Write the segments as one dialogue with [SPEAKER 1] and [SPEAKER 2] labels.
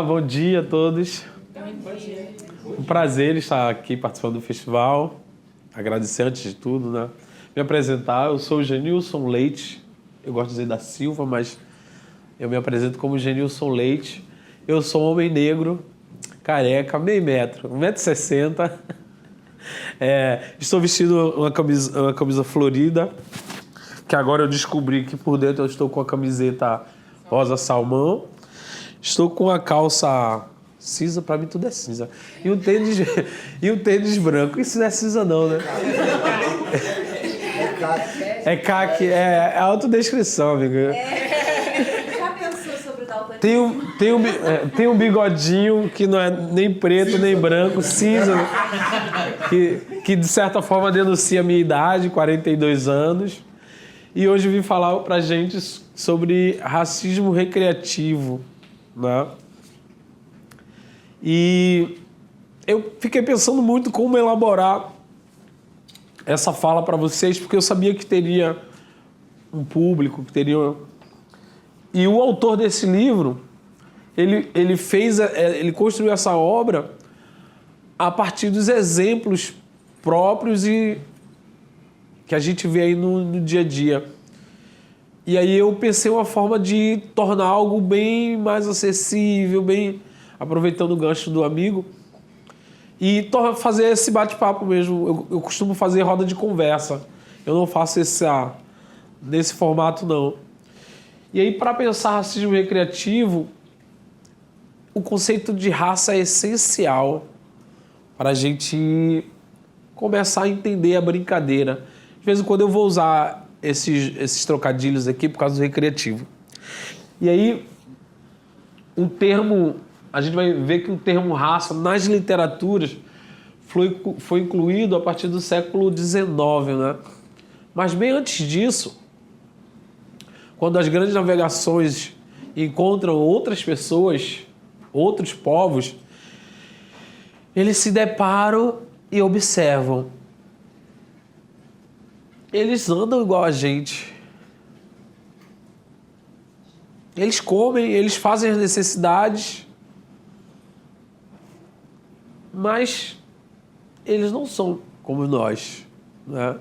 [SPEAKER 1] Olá, bom dia a todos. Um prazer estar aqui participando do festival. Agradecer antes de tudo, né? Me apresentar, eu sou o Genilson Leite. Eu gosto de dizer da Silva, mas eu me apresento como Genilson Leite. Eu sou um homem negro, careca, meio metro, 1,60 m. Estou vestindo uma camisa florida, que agora eu descobri que por dentro eu estou com a camiseta rosa salmão. Estou com a calça cinza, pra mim tudo é cinza. E um tênis branco. Isso não é cinza não, né? É caque, é autodescrição, amigo.
[SPEAKER 2] Já pensou sobre tal coisa?
[SPEAKER 1] Tem um bigodinho que não é nem preto, nem branco, cinza, que de certa forma denuncia a minha idade, 42 anos. E hoje eu vim falar pra gente sobre racismo recreativo, né? E eu fiquei pensando muito como elaborar essa fala para vocês, porque eu sabia que teria um público, que teria... E o autor desse livro, ele construiu essa obra a partir dos exemplos próprios e que a gente vê aí no dia a dia. E aí eu pensei uma forma de tornar algo bem mais acessível, bem aproveitando o gancho do amigo, e fazer esse bate-papo mesmo. Eu costumo fazer roda de conversa. Eu não faço nesse formato, não. E aí, para pensar racismo recreativo, o conceito de raça é essencial para a gente começar a entender a brincadeira. De vez em quando eu vou usar esses trocadilhos aqui por causa do recreativo. E aí, a gente vai ver que o termo raça nas literaturas foi incluído a partir do século XIX, né? Mas bem antes disso, quando as grandes navegações encontram outras pessoas, outros povos, eles se deparam e observam. Eles andam igual a gente. Eles comem, eles fazem as necessidades, mas eles não são como nós, né?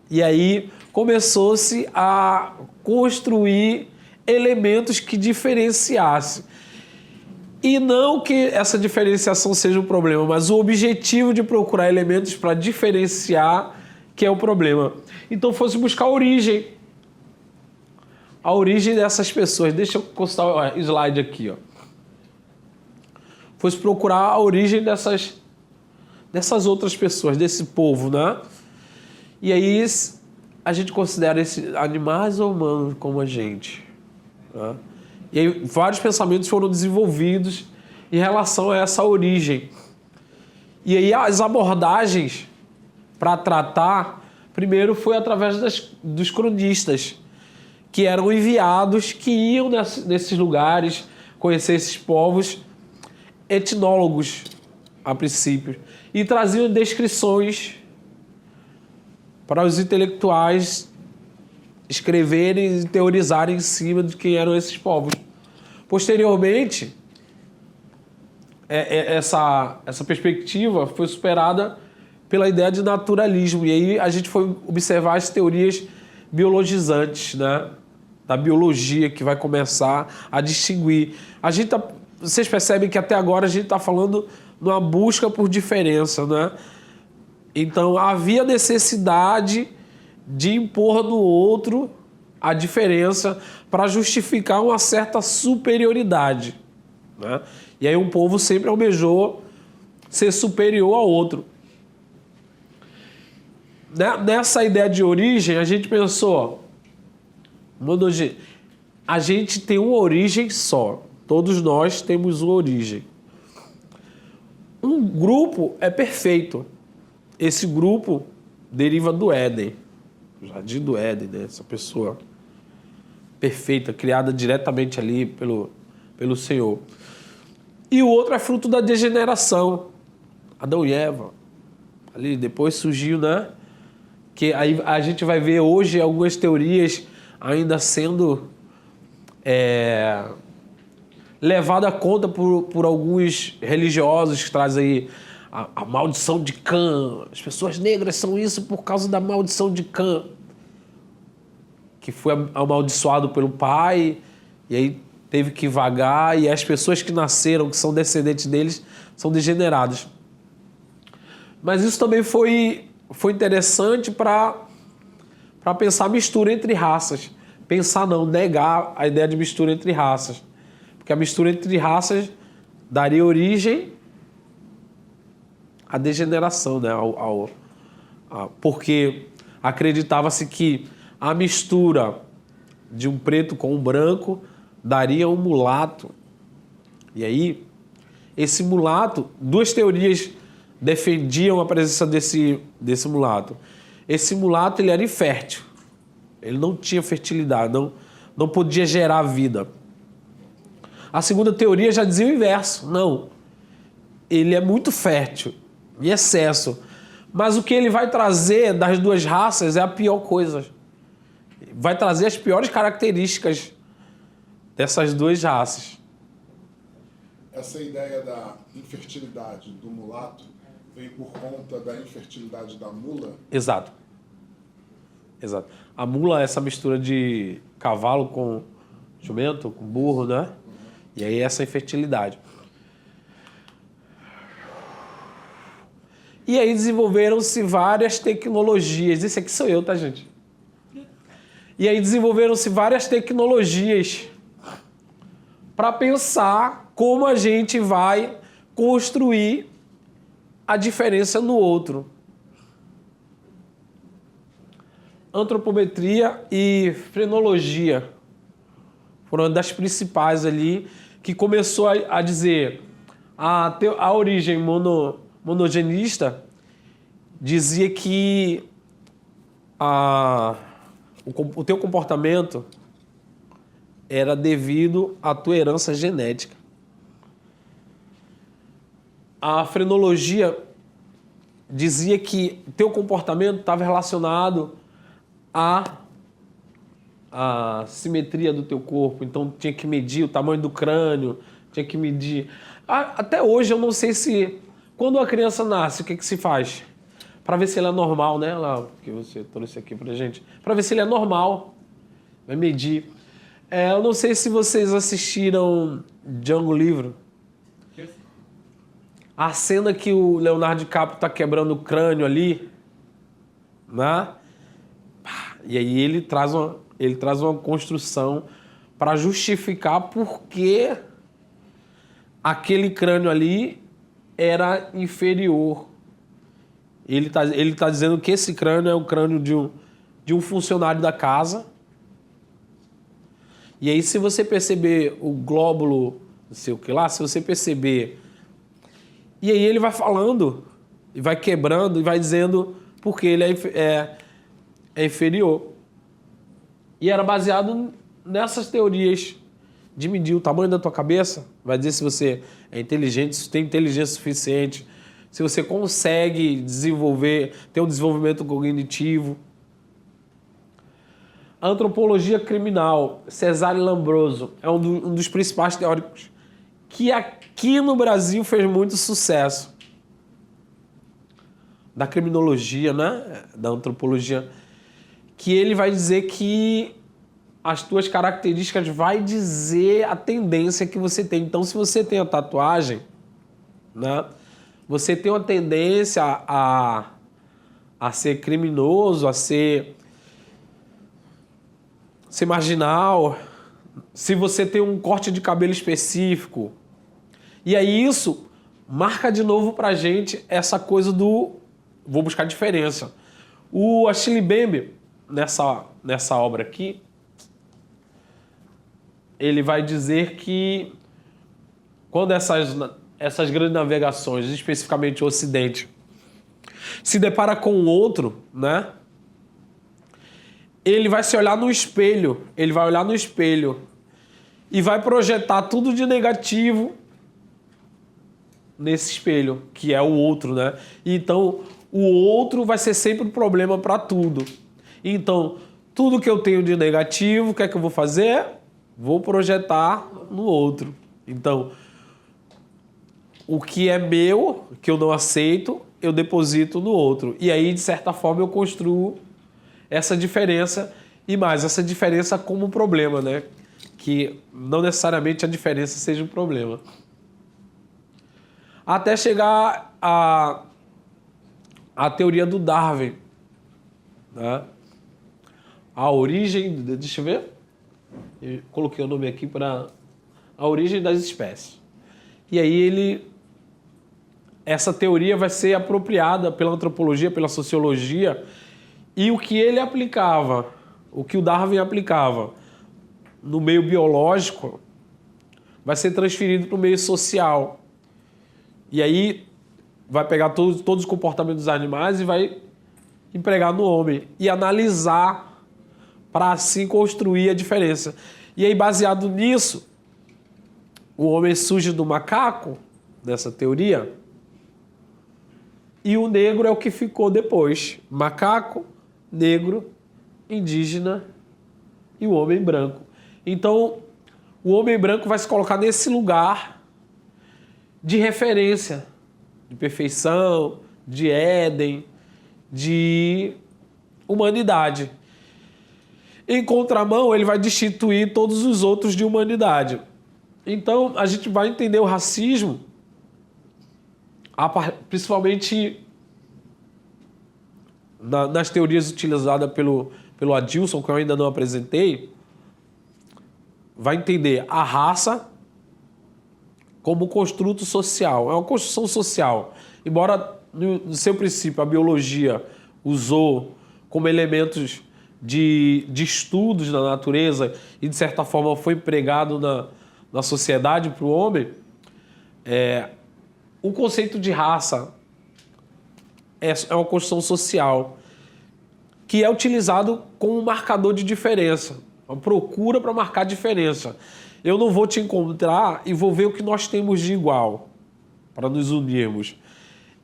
[SPEAKER 1] E aí começou-se a construir elementos que diferenciassem. E não que essa diferenciação seja um problema, mas o objetivo de procurar elementos para diferenciar que é o problema. Então fosse buscar a origem dessas pessoas. Deixa eu consultar o slide aqui, ó. Fosse procurar a origem dessas outras pessoas, desse povo, né? E aí a gente considera esses animais ou humanos como a gente, né? E aí vários pensamentos foram desenvolvidos em relação a essa origem. E aí as abordagens para tratar, primeiro foi através dos cronistas, que eram enviados, que iam nesses lugares, conhecer esses povos, etnólogos, a princípio, e traziam descrições para os intelectuais escreverem e teorizarem em cima de quem eram esses povos. Posteriormente, essa perspectiva foi superada pela ideia de naturalismo, e aí a gente foi observar as teorias biologizantes, né? Da biologia, que vai começar a distinguir. Vocês percebem que até agora a gente está falando numa busca por diferença, né? Então havia necessidade de impor no outro a diferença para justificar uma certa superioridade, né? E aí um povo sempre almejou ser superior ao outro. Nessa ideia de origem, a gente pensou, a gente tem uma origem só. Todos nós temos uma origem. Um grupo é perfeito. Esse grupo deriva do Éden. O jardim do Éden, né? Essa pessoa perfeita, criada diretamente ali pelo Senhor. E o outro é fruto da degeneração. Adão e Eva. Ali depois surgiu, né? Que aí a gente vai ver hoje algumas teorias ainda sendo levado a conta por alguns religiosos que trazem aí a maldição de Cã. As pessoas negras são isso por causa da maldição de Cã, que foi amaldiçoado pelo pai, e aí teve que vagar, e as pessoas que nasceram, que são descendentes deles, são degenerados. Mas isso também foi interessante para pensar mistura entre raças. Pensar não, negar a ideia de mistura entre raças. Porque a mistura entre raças daria origem à degeneração, né? Porque acreditava-se que a mistura de um preto com um branco daria um mulato. E aí, esse mulato, duas teorias defendiam a presença desse mulato. Esse mulato, ele era infértil. Ele não tinha fertilidade, não podia gerar vida. A segunda teoria já dizia o inverso. Não, ele é muito fértil, em excesso. Mas o que ele vai trazer das duas raças é a pior coisa. Vai trazer as piores características dessas duas raças.
[SPEAKER 3] Essa ideia da infertilidade do mulato vem por conta da infertilidade da mula?
[SPEAKER 1] Exato. A mula é essa mistura de cavalo com jumento, com burro, né? E aí essa infertilidade. E aí desenvolveram-se várias tecnologias. Esse aqui sou eu, tá, gente? E aí desenvolveram-se várias tecnologias para pensar como a gente vai construir a diferença no outro. Antropometria e frenologia foram uma das principais ali, que começou a dizer a origem monogenista dizia que o teu comportamento era devido à tua herança genética. A frenologia dizia que teu comportamento estava relacionado à simetria do teu corpo. Então tinha que medir o tamanho do crânio, tinha que medir... Até hoje eu não sei se... Quando a criança nasce, o que se faz? Para ver se ele é normal, né? Lá, que você trouxe aqui pra gente. Para ver se ele é normal. Vai medir. Eu não sei se vocês assistiram Django Livre. A cena que o Leonardo DiCaprio tá quebrando o crânio ali, né? E aí ele traz uma construção para justificar por que aquele crânio ali era inferior. Ele tá dizendo que esse crânio é o crânio de um funcionário da casa. E aí, se você perceber o glóbulo, não sei o que lá, se você perceber... E aí ele vai falando, e vai quebrando, e vai dizendo porque ele é inferior. E era baseado nessas teorias de medir o tamanho da tua cabeça, vai dizer se você é inteligente, se tem inteligência suficiente, se você consegue ter um desenvolvimento cognitivo. A antropologia criminal, Cesare Lombroso, é um dos principais teóricos que aqui no Brasil fez muito sucesso. Da criminologia, né? Da antropologia. Que ele vai dizer que as tuas características vai dizer a tendência que você tem. Então, se você tem a tatuagem, né? Você tem uma tendência a ser criminoso, a ser marginal. Se você tem um corte de cabelo específico. E aí isso marca de novo pra gente essa coisa do... Vou buscar diferença. O Achille Mbembe, nessa obra aqui, ele vai dizer que quando essas grandes navegações, especificamente o Ocidente, se depara com o outro, né? Ele vai se olhar no espelho, ele vai olhar no espelho e vai projetar tudo de negativo nesse espelho, que é o outro, né? Então, o outro vai ser sempre um problema para tudo. Então, tudo que eu tenho de negativo, o que é que eu vou fazer? Vou projetar no outro. Então, o que é meu, que eu não aceito, eu deposito no outro. E aí, de certa forma, eu construo essa diferença e mais, essa diferença como um problema, né? Que não necessariamente a diferença seja um problema. Até chegar à teoria do Darwin, né? A origem, deixa eu ver, eu coloquei o nome aqui para a origem das espécies. E aí essa teoria vai ser apropriada pela antropologia, pela sociologia, e o que ele aplicava, o que o Darwin aplicava no meio biológico, vai ser transferido para o meio social. E aí vai pegar todos os comportamentos dos animais e vai empregar no homem e analisar para assim construir a diferença. E aí, baseado nisso, o homem surge do macaco, nessa teoria, e o negro é o que ficou depois. Macaco, negro, indígena e o homem branco. Então, o homem branco vai se colocar nesse lugar de referência, de perfeição, de Éden, de humanidade. Em contramão, ele vai destituir todos os outros de humanidade. Então, a gente vai entender o racismo, principalmente nas teorias utilizadas pelo Adilson, que eu ainda não apresentei, vai entender a raça como construto social. É uma construção social. Embora, no seu princípio, a biologia usou como elementos de estudos na natureza e, de certa forma, foi empregado na sociedade para o homem, o conceito de raça é uma construção social que é utilizado como um marcador de diferença, uma procura para marcar diferença. Eu não vou te encontrar e vou ver o que nós temos de igual para nos unirmos.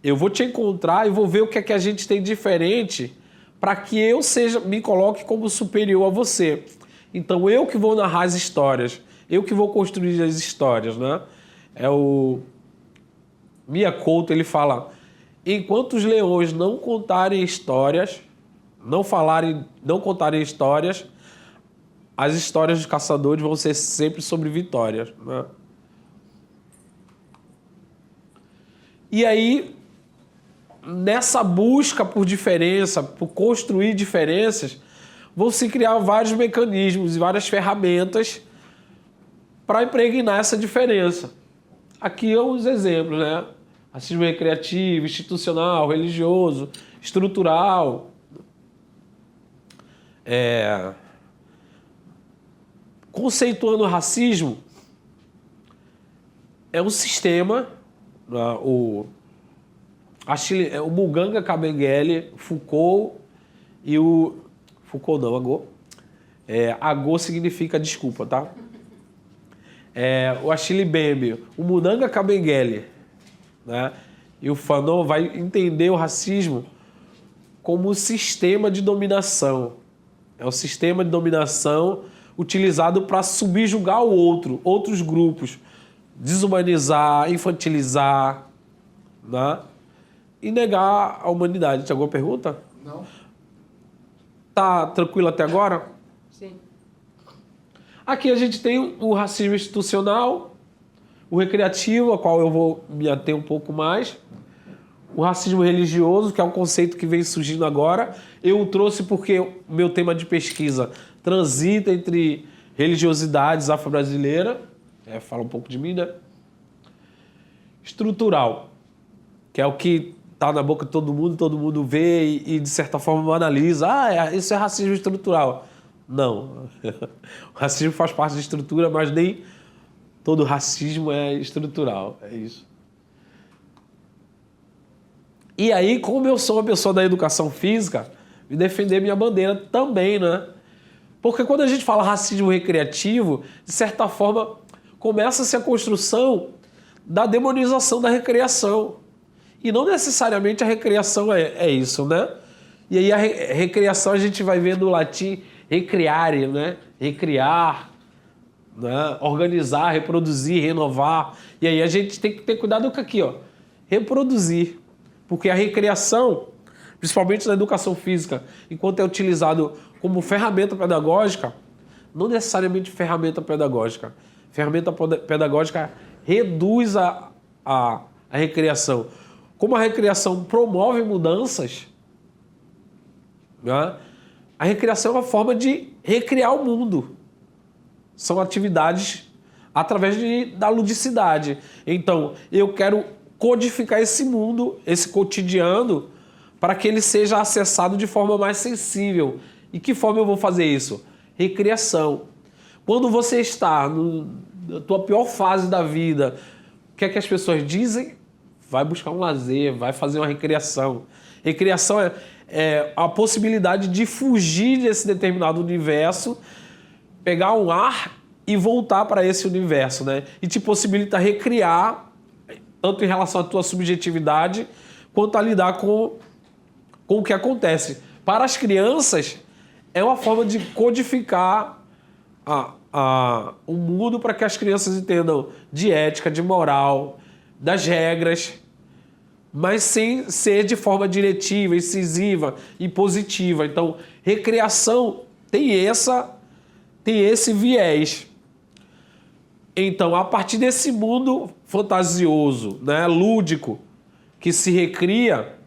[SPEAKER 1] Eu vou te encontrar e vou ver o que é que a gente tem diferente para que eu me coloque como superior a você. Então, eu que vou narrar as histórias, eu que vou construir as histórias, né? Mia Couto, ele fala: enquanto os leões não contarem histórias, não contarem histórias, as histórias dos caçadores vão ser sempre sobre vitórias, né? E aí, nessa busca por diferença, por construir diferenças, vão se criar vários mecanismos e várias ferramentas para impregnar essa diferença. Aqui são os exemplos, né? Racismo recreativo, institucional, religioso, estrutural. Conceituando o racismo, é um sistema, o Muganga Kabengele, Foucault e o... Foucault não, Agot. Agot significa desculpa, tá? O Achille Mbembe, o Muganga Kabengele, né? E o Fanon vai entender o racismo como um sistema de dominação. É um sistema de dominação utilizado para subjugar o outro, outros grupos, desumanizar, infantilizar, né? E negar a humanidade. Tem alguma pergunta?
[SPEAKER 3] Não.
[SPEAKER 1] Tá tranquilo até agora?
[SPEAKER 2] Sim.
[SPEAKER 1] Aqui a gente tem o racismo institucional, o recreativo, a qual eu vou me ater um pouco mais, o racismo religioso, que é um conceito que vem surgindo agora. Eu o trouxe porque o meu tema de pesquisa transita entre religiosidades afro-brasileiras, fala um pouco de mim, né? Estrutural, que é o que está na boca de todo mundo vê e de certa forma analisa. Isso é racismo estrutural. Não. O racismo faz parte da estrutura, mas nem todo racismo é estrutural. É isso. E aí, como eu sou uma pessoa da educação física, me defender minha bandeira também, né? Porque quando a gente fala racismo recreativo, de certa forma, começa-se a construção da demonização da recreação. E não necessariamente a recreação é isso, né? E aí a recreação a gente vai ver no latim recreare, né? Recriar. né? Organizar, reproduzir, renovar. E aí a gente tem que ter cuidado com aqui, ó, reproduzir. Porque a recriação, principalmente na educação física, enquanto é utilizado como ferramenta pedagógica, não necessariamente ferramenta pedagógica. Ferramenta pedagógica reduz a recriação. Como a recriação promove mudanças, né? A recriação é uma forma de recriar o mundo. São atividades através da ludicidade. Então, eu quero codificar esse mundo, esse cotidiano, para que ele seja acessado de forma mais sensível. E que forma eu vou fazer isso? Recriação. Quando você está na tua pior fase da vida, o que é que as pessoas dizem? Vai buscar um lazer, vai fazer uma recriação. Recriação é a possibilidade de fugir desse determinado universo, pegar um ar e voltar para esse universo, né? E te possibilita recriar, tanto em relação à tua subjetividade, quanto a lidar com o que acontece. Para as crianças, é uma forma de codificar o mundo para que as crianças entendam de ética, de moral, das regras, mas sem ser de forma diretiva, incisiva e positiva. Então, recriação tem esse viés. Então, a partir desse mundo fantasioso, né, lúdico, que se recria,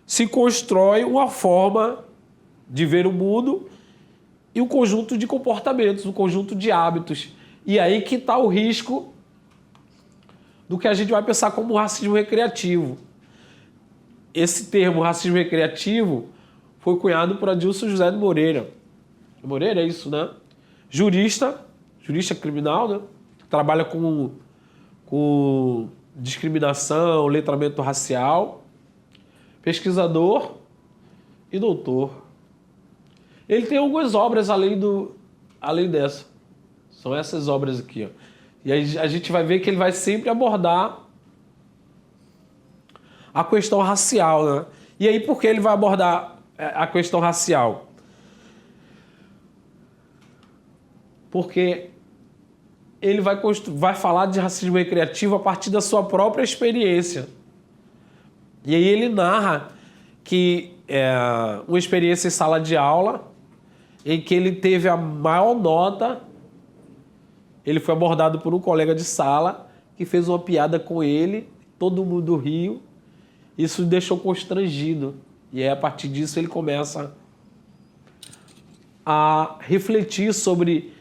[SPEAKER 1] se constrói uma forma de ver o mundo e um conjunto de comportamentos, um conjunto de hábitos. E aí que está o risco do que a gente vai pensar como racismo recreativo. Esse termo, racismo recreativo, foi cunhado por Adilson José de Moreira. Moreira é isso, né? Jurista criminal, né? Trabalha com discriminação, letramento racial, pesquisador e doutor. Ele tem algumas obras além dessa. São essas obras aqui, ó. E aí a gente vai ver que ele vai sempre abordar a questão racial, né? E aí por que ele vai abordar a questão racial? Porque ele vai falar de racismo recreativo a partir da sua própria experiência. E aí ele narra que uma experiência em sala de aula em que ele teve a maior nota. Ele foi abordado por um colega de sala que fez uma piada com ele, todo mundo riu, isso o deixou constrangido. E aí, a partir disso, ele começa a refletir sobre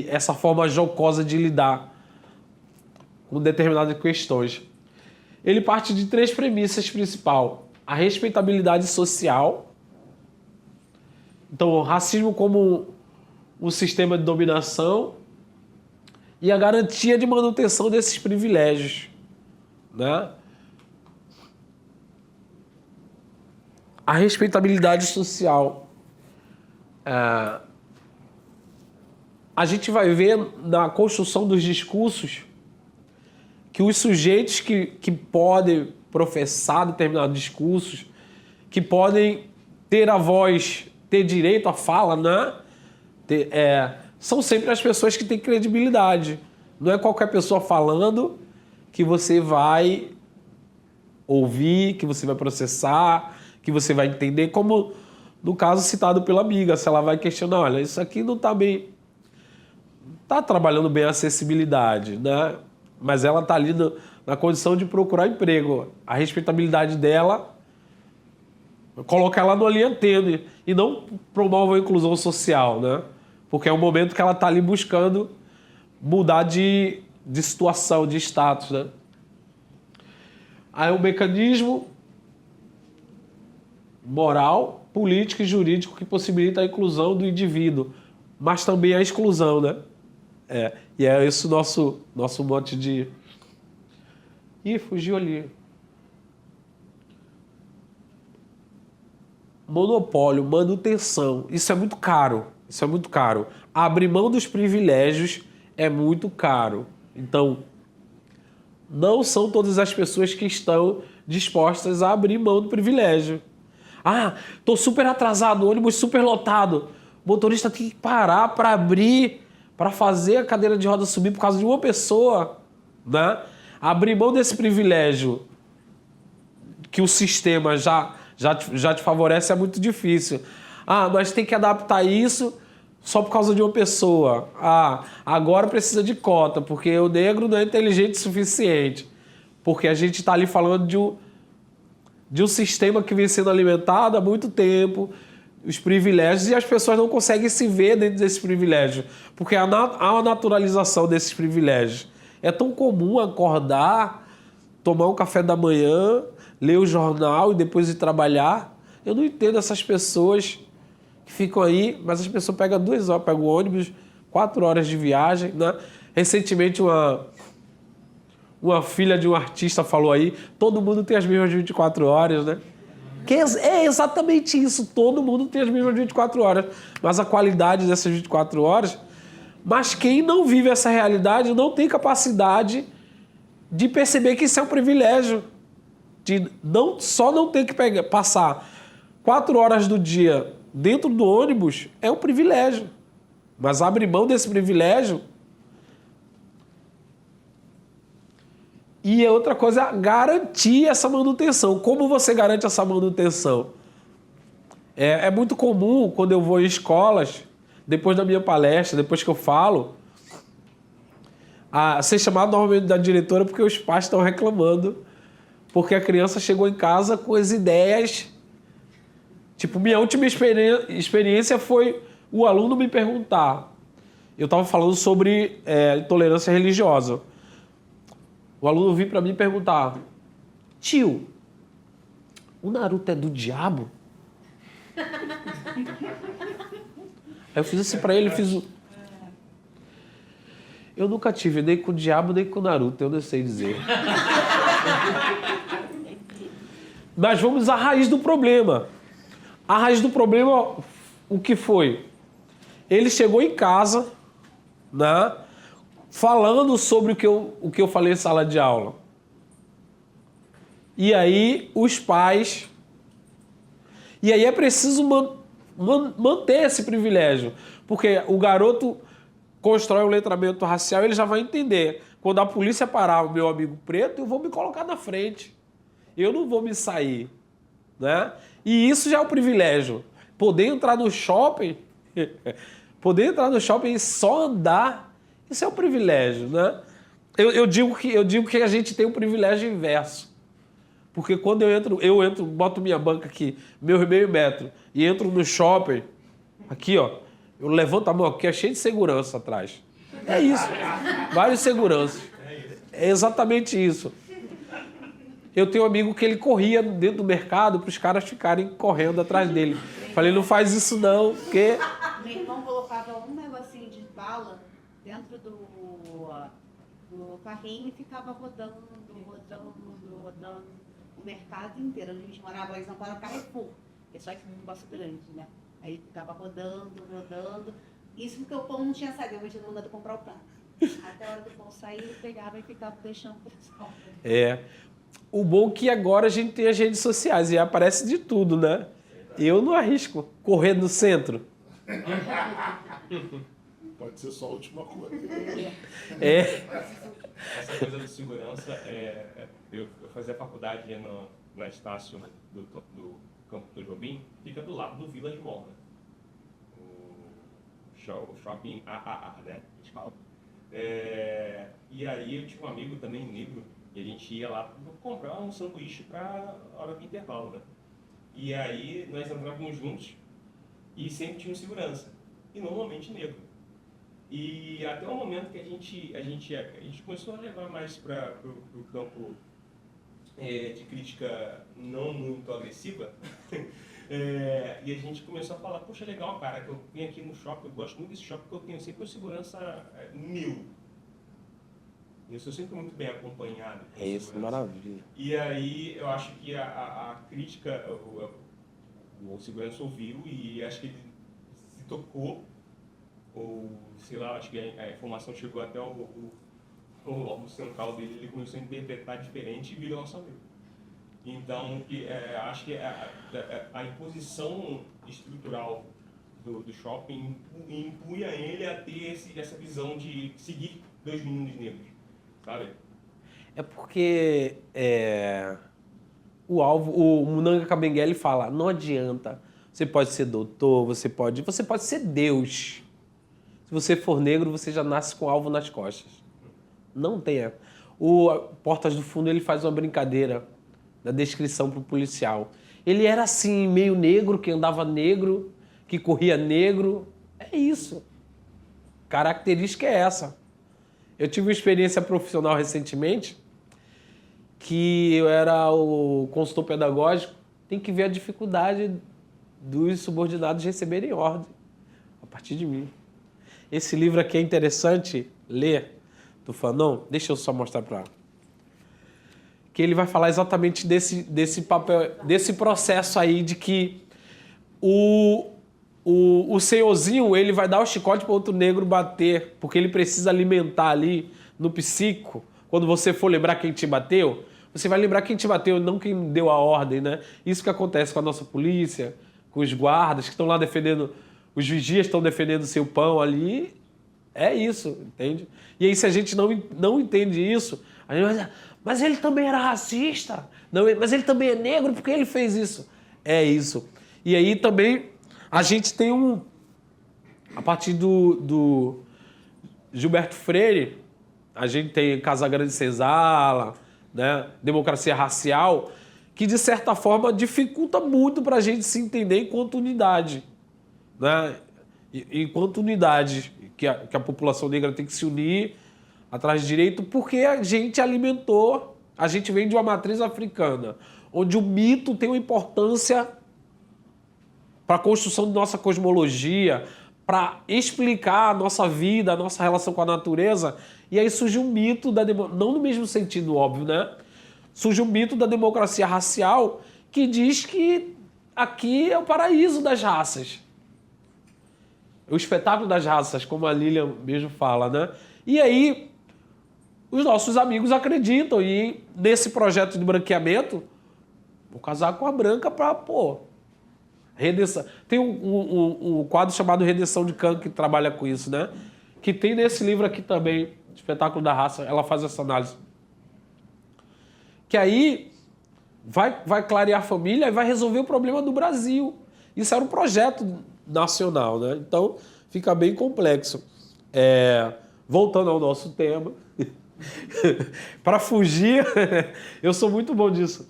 [SPEAKER 1] essa forma jocosa de lidar com determinadas questões. Ele parte de 3 premissas principais. A respeitabilidade social. Então, o racismo como um sistema de dominação e a garantia de manutenção desses privilégios, né? A respeitabilidade social. A gente vai ver na construção dos discursos que os sujeitos que podem professar determinados discursos, que podem ter a voz, ter direito à fala, né? São sempre as pessoas que têm credibilidade. Não é qualquer pessoa falando que você vai ouvir, que você vai processar, que você vai entender, como no caso citado pela amiga, se ela vai questionar, olha, isso aqui não está bem, está trabalhando bem a acessibilidade, né? Mas ela está ali na condição de procurar emprego. A respeitabilidade dela coloca ela no linha tênue e não promove a inclusão social, né? Porque é um momento que ela está ali buscando mudar de situação, de status, né? Aí o mecanismo moral, político e jurídico que possibilita a inclusão do indivíduo, mas também a exclusão, né? E é esse o nosso mote de... Ih, fugiu ali. Monopólio, manutenção. Isso é muito caro. Isso é muito caro. Abrir mão dos privilégios é muito caro. Então, não são todas as pessoas que estão dispostas a abrir mão do privilégio. Ah, estou super atrasado, ônibus super lotado. O motorista tem que parar para abrir para fazer a cadeira de roda subir por causa de uma pessoa, né? Abrir mão desse privilégio que o sistema já te favorece é muito difícil. Ah, mas tem que adaptar isso só por causa de uma pessoa. Ah, agora precisa de cota, porque o negro não é inteligente o suficiente. Porque a gente está ali falando de um sistema que vem sendo alimentado há muito tempo, os privilégios, e as pessoas não conseguem se ver dentro desses privilégios, porque há uma naturalização desses privilégios. É tão comum acordar, tomar um café da manhã, ler o jornal e depois ir trabalhar. Eu não entendo essas pessoas que ficam aí, mas as pessoas pegam 2 horas, pegam o ônibus, 4 horas de viagem, né? Recentemente uma filha de um artista falou aí, todo mundo tem as mesmas 24 horas, né? Que é exatamente isso, todo mundo tem as mesmas 24 horas, mas a qualidade dessas 24 horas... Mas quem não vive essa realidade não tem capacidade de perceber que isso é um privilégio. De só não ter que passar 4 horas do dia dentro do ônibus é um privilégio. Mas abrir mão desse privilégio... E outra coisa é garantir essa manutenção. Como você garante essa manutenção? É muito comum, quando eu vou em escolas, depois da minha palestra, depois que eu falo, a ser chamado normalmente da diretora porque os pais estão reclamando, porque a criança chegou em casa com as ideias. Tipo, minha última experiência foi o aluno me perguntar. Eu estava falando sobre intolerância religiosa. O aluno veio para mim perguntar: tio, o Naruto é do diabo? Aí eu fiz assim pra ele, Eu nunca tive nem com o diabo, nem com o Naruto, eu não sei dizer. Mas vamos à raiz do problema. A raiz do problema, o que foi? Ele chegou em casa, né, falando sobre o que eu falei em sala de aula. E aí, os pais... E aí é preciso manter esse privilégio. Porque o garoto constrói um letramento racial, ele já vai entender. Quando a polícia parar o meu amigo preto, eu vou me colocar na frente. Eu não vou me sair, né? E isso já é um privilégio. Poder entrar no shopping, e só andar, isso é um privilégio, né? Eu digo que a gente tem um privilégio inverso. Porque quando eu entro, boto minha banca aqui, meu meio metro, e entro no shopping, aqui, ó, eu levanto a mão aqui, é cheio de segurança atrás. É isso. Vários seguranças. É exatamente isso. Eu tenho um amigo que ele corria dentro do mercado para os caras ficarem correndo atrás dele. Falei, não faz isso não, porque...
[SPEAKER 2] Meu irmão colocava um negocinho de bala dentro do carrinho e ficava rodando o mercado inteiro. A gente morava, por exemplo, no Carrefour, que é só que um negócio grande, né? Aí ficava rodando. Isso porque o pão não tinha saído, eu tinha mandado comprar o pão. Até a hora do pão sair, ele pegava e ficava deixando o pessoal.
[SPEAKER 1] O bom é que agora a gente tem as redes sociais e aparece de tudo, né? Eu não arrisco correr no centro.
[SPEAKER 3] Pode ser só a última coisa.
[SPEAKER 4] Essa coisa de segurança, eu fazia faculdade na Estácio do Campo do Jobim, fica do lado do Village Mall, né? O shopping AAA, né? E aí eu tinha um amigo também negro, e a gente ia lá comprar um sanduíche para a hora do intervalo, né? E aí nós entrávamos juntos e sempre tinha um segurança, e normalmente negro. E até o momento que a gente começou a levar mais para o campo de crítica não muito agressiva, e a gente começou a falar, poxa, legal, cara, que eu venho aqui no shopping, eu gosto muito desse shopping, porque eu tenho sempre uma segurança 1000. Eu sou sempre muito bem acompanhado.
[SPEAKER 1] É isso, maravilha.
[SPEAKER 4] E aí eu acho que a crítica, o segurança ouviu e acho que ele se tocou, ou sei lá, acho que a informação chegou até o órgão central dele, ele começou a interpretar diferente e virou nosso amigo. Então, acho que a imposição estrutural do shopping e impunha ele a ter essa visão de seguir 2 meninos negros, sabe?
[SPEAKER 1] É porque o alvo, o Munanga Kabengele fala, não adianta, você pode ser doutor, você pode ser Deus. Se você for negro, você já nasce com o alvo nas costas. Não tem. O Portas do Fundo, ele faz uma brincadeira na descrição pro policial. Ele era assim, meio negro, que andava negro, que corria negro. É isso. Característica é essa. Eu tive uma experiência profissional recentemente, que eu era o consultor pedagógico, tem que ver a dificuldade dos subordinados receberem ordem a partir de mim. Esse livro aqui é interessante ler, do Fanon. Deixa eu só mostrar para que ele vai falar exatamente desse papel, desse processo aí de que o senhorzinho, ele vai dar o chicote para outro negro bater, porque ele precisa alimentar ali no psíquico. Quando você for lembrar quem te bateu, você vai lembrar quem te bateu, não quem deu a ordem, né? Isso que acontece com a nossa polícia, com os guardas que estão lá defendendo, os vigias estão defendendo o seu pão ali. É isso, entende? E aí, se a gente não entende isso, a gente vai dizer, mas ele também era racista, não, mas ele também é negro, porque ele fez isso. É isso. E aí também a gente tem a partir do Gilberto Freire, a gente tem Casagrande Senzala, né, democracia racial, que de certa forma dificulta muito para a gente se entender enquanto unidade, né? Enquanto unidade, que a população negra tem que se unir atrás de direito, porque a gente alimentou, a gente vem de uma matriz africana, onde o mito tem uma importância para a construção de nossa cosmologia, para explicar a nossa vida, a nossa relação com a natureza. E aí surge um mito, não no mesmo sentido, óbvio, né? Surge um mito da democracia racial que diz que aqui é o paraíso das raças. O espetáculo das raças, como a Lilian mesmo fala, né? E aí, os nossos amigos acreditam e nesse projeto de branqueamento, vou casar com a branca para, redenção. Tem um quadro chamado Redenção de Khan que trabalha com isso, né? Que tem nesse livro aqui também, Espetáculo da Raça, ela faz essa análise. Que aí vai clarear a família e vai resolver o problema do Brasil. Isso era um projeto nacional, né? Então, fica bem complexo. Voltando ao nosso tema, para fugir, eu sou muito bom disso.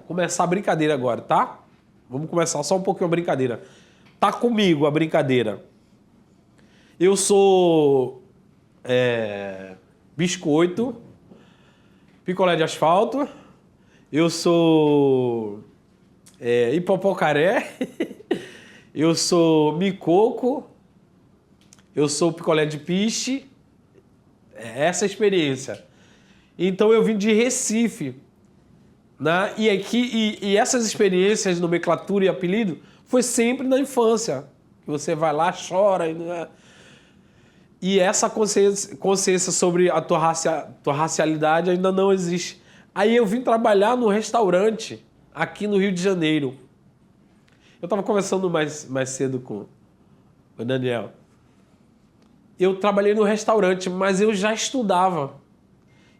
[SPEAKER 1] Começar a brincadeira agora, tá? Vamos começar só um pouquinho a brincadeira. Tá comigo a brincadeira. Eu sou biscoito, picolé de asfalto, eu sou hipopocaré, eu sou micoco, eu sou picolé de piche. Essa é a experiência. Então eu vim de Recife, né? E essas experiências de nomenclatura e apelido foi sempre na infância. Que você vai lá, chora. Né? E essa consciência sobre a tua racialidade ainda não existe. Aí eu vim trabalhar no restaurante aqui no Rio de Janeiro. Eu estava conversando mais cedo com o Daniel. Eu trabalhei no restaurante, mas eu já estudava.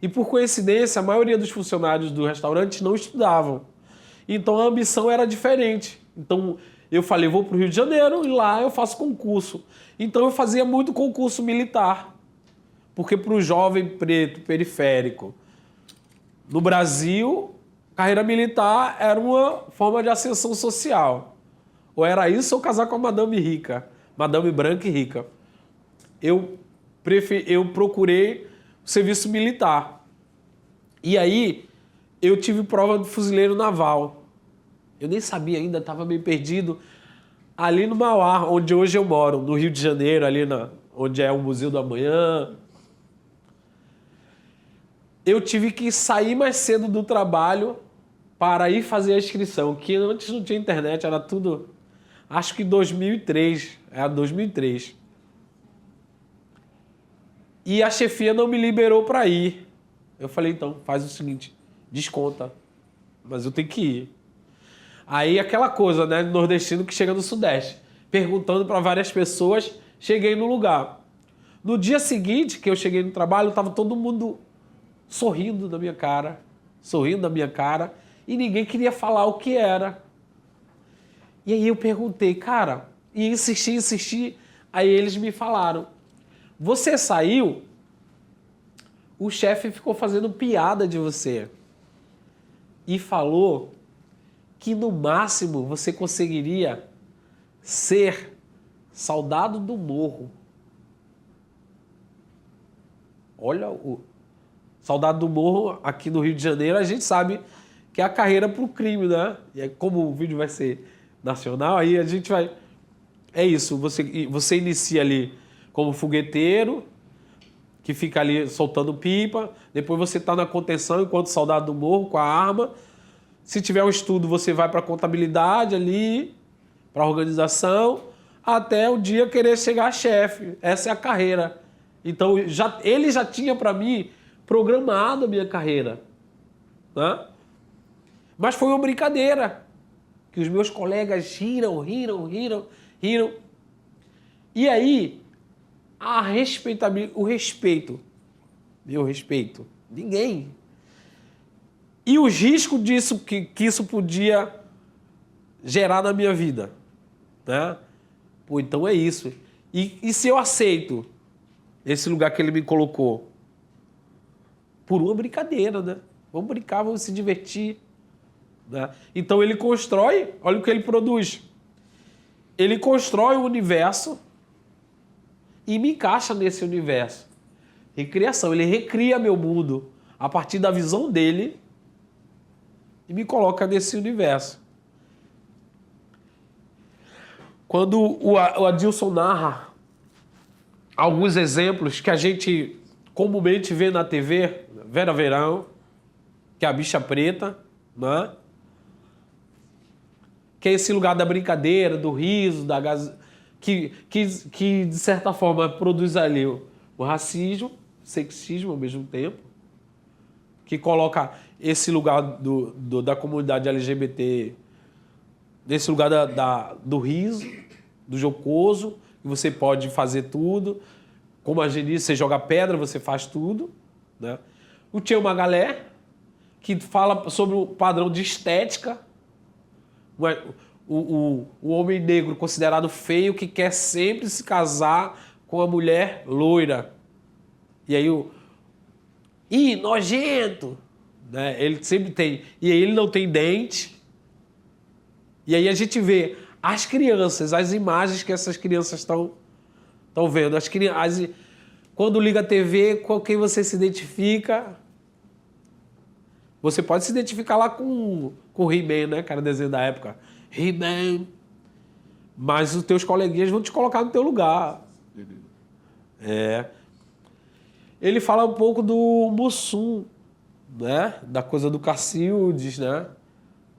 [SPEAKER 1] E por coincidência, a maioria dos funcionários do restaurante não estudavam. Então a ambição era diferente. Então eu falei, vou para o Rio de Janeiro e lá eu faço concurso. Então eu fazia muito concurso militar. Porque para o jovem preto periférico, no Brasil, carreira militar era uma forma de ascensão social. Ou era isso ou casar com a madame rica. Madame branca e rica. Eu procurei o serviço militar. E aí, eu tive prova de fuzileiro naval. Eu nem sabia ainda, estava meio perdido. Ali no Mauá, onde hoje eu moro, no Rio de Janeiro, ali onde é o Museu do Amanhã. Eu tive que sair mais cedo do trabalho para ir fazer a inscrição, que antes não tinha internet, era tudo... Acho que 2003, era 2003. E a chefia não me liberou para ir. Eu falei, então, faz o seguinte, desconta, mas eu tenho que ir. Aí aquela coisa, né, nordestino que chega no Sudeste, perguntando para várias pessoas, cheguei no lugar. No dia seguinte que eu cheguei no trabalho, tava todo mundo sorrindo da minha cara, e ninguém queria falar o que era. E aí eu perguntei, cara, e insisti, aí eles me falaram, você saiu, o chefe ficou fazendo piada de você e falou que no máximo você conseguiria ser soldado do morro. Olha, o soldado do morro aqui no Rio de Janeiro, a gente sabe que é a carreira pro crime, né? E aí, como o vídeo vai ser nacional, aí a gente vai... É isso, você inicia ali como fogueteiro, que fica ali soltando pipa, depois você está na contenção enquanto soldado do morro com a arma. Se tiver um estudo, você vai para a contabilidade ali, para a organização, até o dia querer chegar a chefe. Essa é a carreira. Então, ele já tinha para mim programado a minha carreira. Né? Mas foi uma brincadeira, que os meus colegas riram. E aí, o respeito. Meu respeito. Ninguém. E os riscos disso, que isso podia gerar na minha vida. Né? Pô, então é isso. E se eu aceito esse lugar que ele me colocou? Por uma brincadeira, né? Vamos brincar, vamos se divertir. Né? Então ele constrói, olha o que ele produz. Ele constrói um universo e me encaixa nesse universo. Recriação, ele recria meu mundo a partir da visão dele e me coloca nesse universo. Quando o Adilson narra alguns exemplos que a gente comumente vê na TV, Vera Verão, que é a bicha preta, né? Que é esse lugar da brincadeira, do riso, que de certa forma produz ali o racismo, sexismo ao mesmo tempo, que coloca esse lugar da comunidade LGBT nesse lugar do riso, do jocoso, que você pode fazer tudo. Como a gente disse, você joga pedra, você faz tudo. Né? O Tchê Magalé, que fala sobre o padrão de estética, o homem negro considerado feio que quer sempre se casar com a mulher loira. E aí Ih, nojento! Né? Ele sempre tem. E aí ele não tem dente. E aí a gente vê as crianças, as imagens que essas crianças estão vendo. Quando liga a TV, com quem você se identifica? Você pode se identificar lá com o He-Man, né? Que era o desenho da época. He-Man. Mas os teus coleguinhas vão te colocar no teu lugar. É. Ele fala um pouco do Mussum, né? Da coisa do Cacildes, né?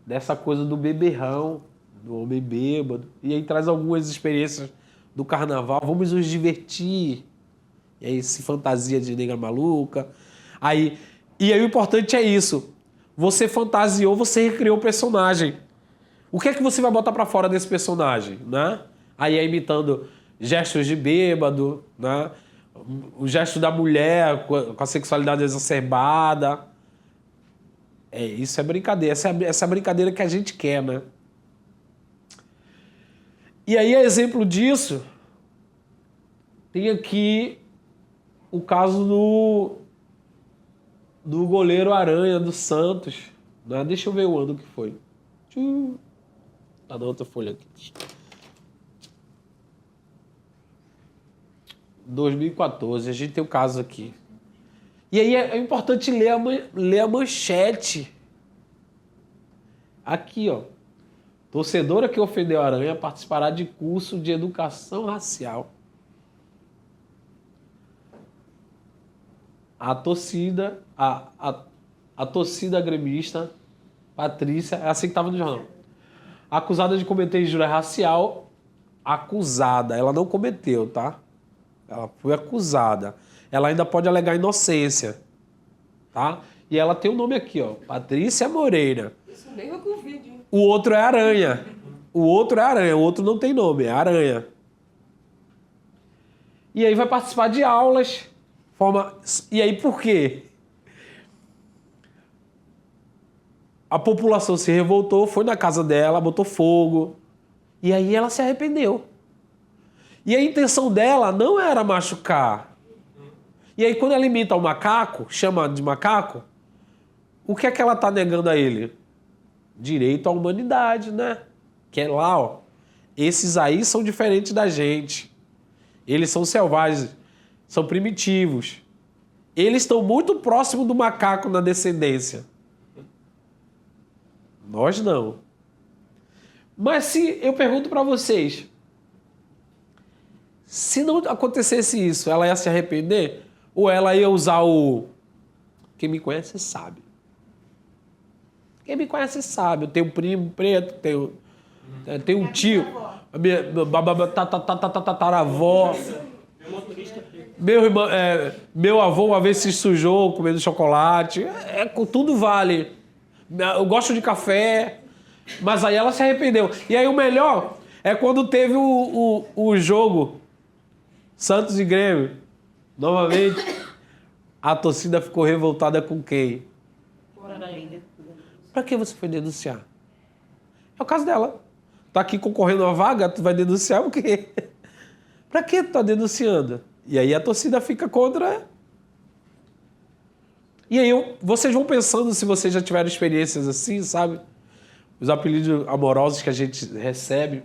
[SPEAKER 1] Dessa coisa do beberrão, do homem bêbado. E aí traz algumas experiências do carnaval. Vamos nos divertir. E aí se fantasia de negra maluca. E aí o importante é isso. Você fantasiou, você recriou o personagem. O que é que você vai botar pra fora desse personagem, né? Aí é imitando gestos de bêbado, né? O gesto da mulher com a sexualidade exacerbada. Isso é brincadeira. Essa é a brincadeira que a gente quer, né? E aí, exemplo disso, tem aqui o caso do goleiro Aranha do Santos. Né? Deixa eu ver o ano que foi. Tá na outra folha aqui. 2014, a gente tem o caso aqui. E aí é importante ler a manchete. Aqui, ó. Torcedora que ofendeu a Aranha participará de curso de educação racial. A torcida gremista, Patrícia, é assim que estava no jornal. Acusada de cometer injúria racial, acusada. Ela não cometeu, tá? Ela foi acusada. Ela ainda pode alegar inocência, tá? E ela tem o nome aqui, ó. Patrícia Moreira.
[SPEAKER 5] Isso nem eu com o vídeo.
[SPEAKER 1] O outro é aranha. O outro é aranha. O outro não tem nome, é aranha. E aí vai participar de aulas. E aí por quê? A população se revoltou, foi na casa dela, botou fogo. E aí ela se arrependeu. E a intenção dela não era machucar. E aí quando ela imita o macaco, chama de macaco, o que é que ela está negando a ele? Direito à humanidade, né? Que é lá, ó. Esses aí são diferentes da gente. Eles são selvagens, são primitivos. Eles estão muito próximos do macaco na descendência. Nós não. Mas se eu pergunto para vocês, se não acontecesse isso, ela ia se arrepender? Ou ela ia usar o... Quem me conhece sabe. Quem me conhece sabe. Eu tenho um primo preto, tenho um tio, a minha tataravó. Meu avô uma vez se sujou comendo chocolate. Tudo vale. Eu gosto de café, mas aí ela se arrependeu. E aí o melhor é quando teve o jogo Santos e Grêmio. Novamente, a torcida ficou revoltada com quem? Pra que você foi denunciar? É o caso dela. Tá aqui concorrendo a vaga, tu vai denunciar o quê? Pra que tu tá denunciando? E aí a torcida fica contra. E aí vocês vão pensando, se vocês já tiveram experiências assim, sabe? Os apelidos amorosos que a gente recebe.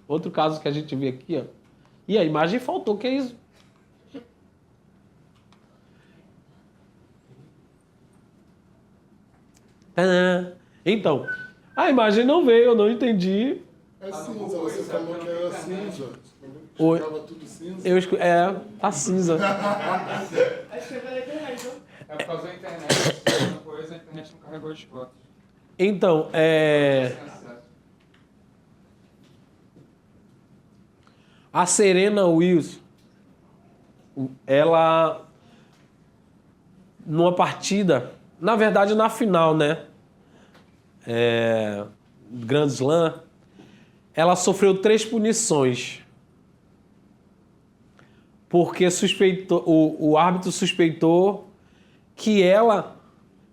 [SPEAKER 1] Outro caso que a gente vê aqui, ó. E a imagem faltou, que é isso? Então, a imagem não veio, eu não entendi.
[SPEAKER 3] É cinza, você falou que era cinza.
[SPEAKER 1] Oi.
[SPEAKER 3] Ficava tudo cinza.
[SPEAKER 1] Tá cinza.
[SPEAKER 5] Acho que eu falei errado. É por causa da internet. Depois a internet não carregou as fotos.
[SPEAKER 1] Então, a Serena Williams, ela, numa partida, na verdade na final, né? Grand Slam, ela sofreu 3 punições. Porque o árbitro suspeitou que ela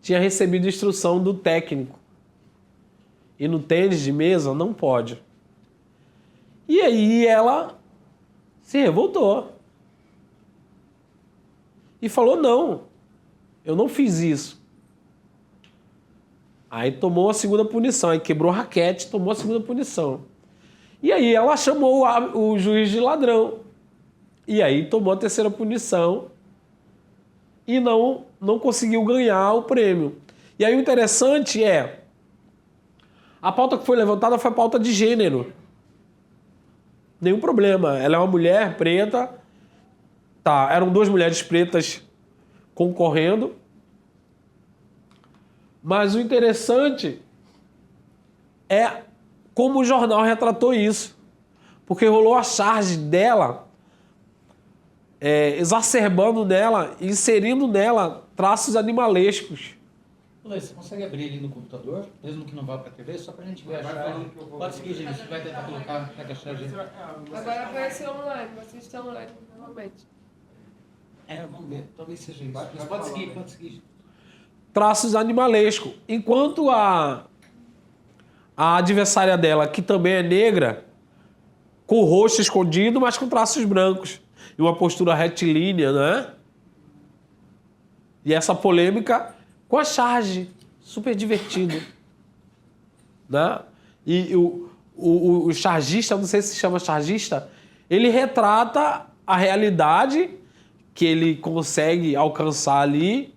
[SPEAKER 1] tinha recebido instrução do técnico. E no tênis de mesa não pode. E aí ela se revoltou. E falou, não, eu não fiz isso. Aí tomou a segunda punição, aí quebrou a raquete, tomou a segunda punição. E aí ela chamou o juiz de ladrão. E aí tomou a terceira punição e não conseguiu ganhar o prêmio. E aí o interessante é, a pauta que foi levantada foi a pauta de gênero. Nenhum problema. Ela é uma mulher preta. Tá, eram 2 mulheres pretas concorrendo. Mas o interessante é como o jornal retratou isso. Porque rolou a charge dela, exacerbando nela, inserindo nela traços animalescos.
[SPEAKER 6] Luiz, você consegue abrir ali no computador, mesmo que não vá para a TV, só para a gente ver a charge? Pode seguir, gente. Você vai tentar colocar a charge.
[SPEAKER 5] Agora apareceu online, vocês estão online, normalmente.
[SPEAKER 6] Vamos ver. Talvez seja isso. Mas pode seguir, pode seguir.
[SPEAKER 1] Traços animalescos. Enquanto a adversária dela, que também é negra, com o rosto escondido, mas com traços brancos. E uma postura retilínea, né? E essa polêmica com a charge. Super divertido. Né? E o chargista, não sei se chama chargista, ele retrata a realidade que ele consegue alcançar ali,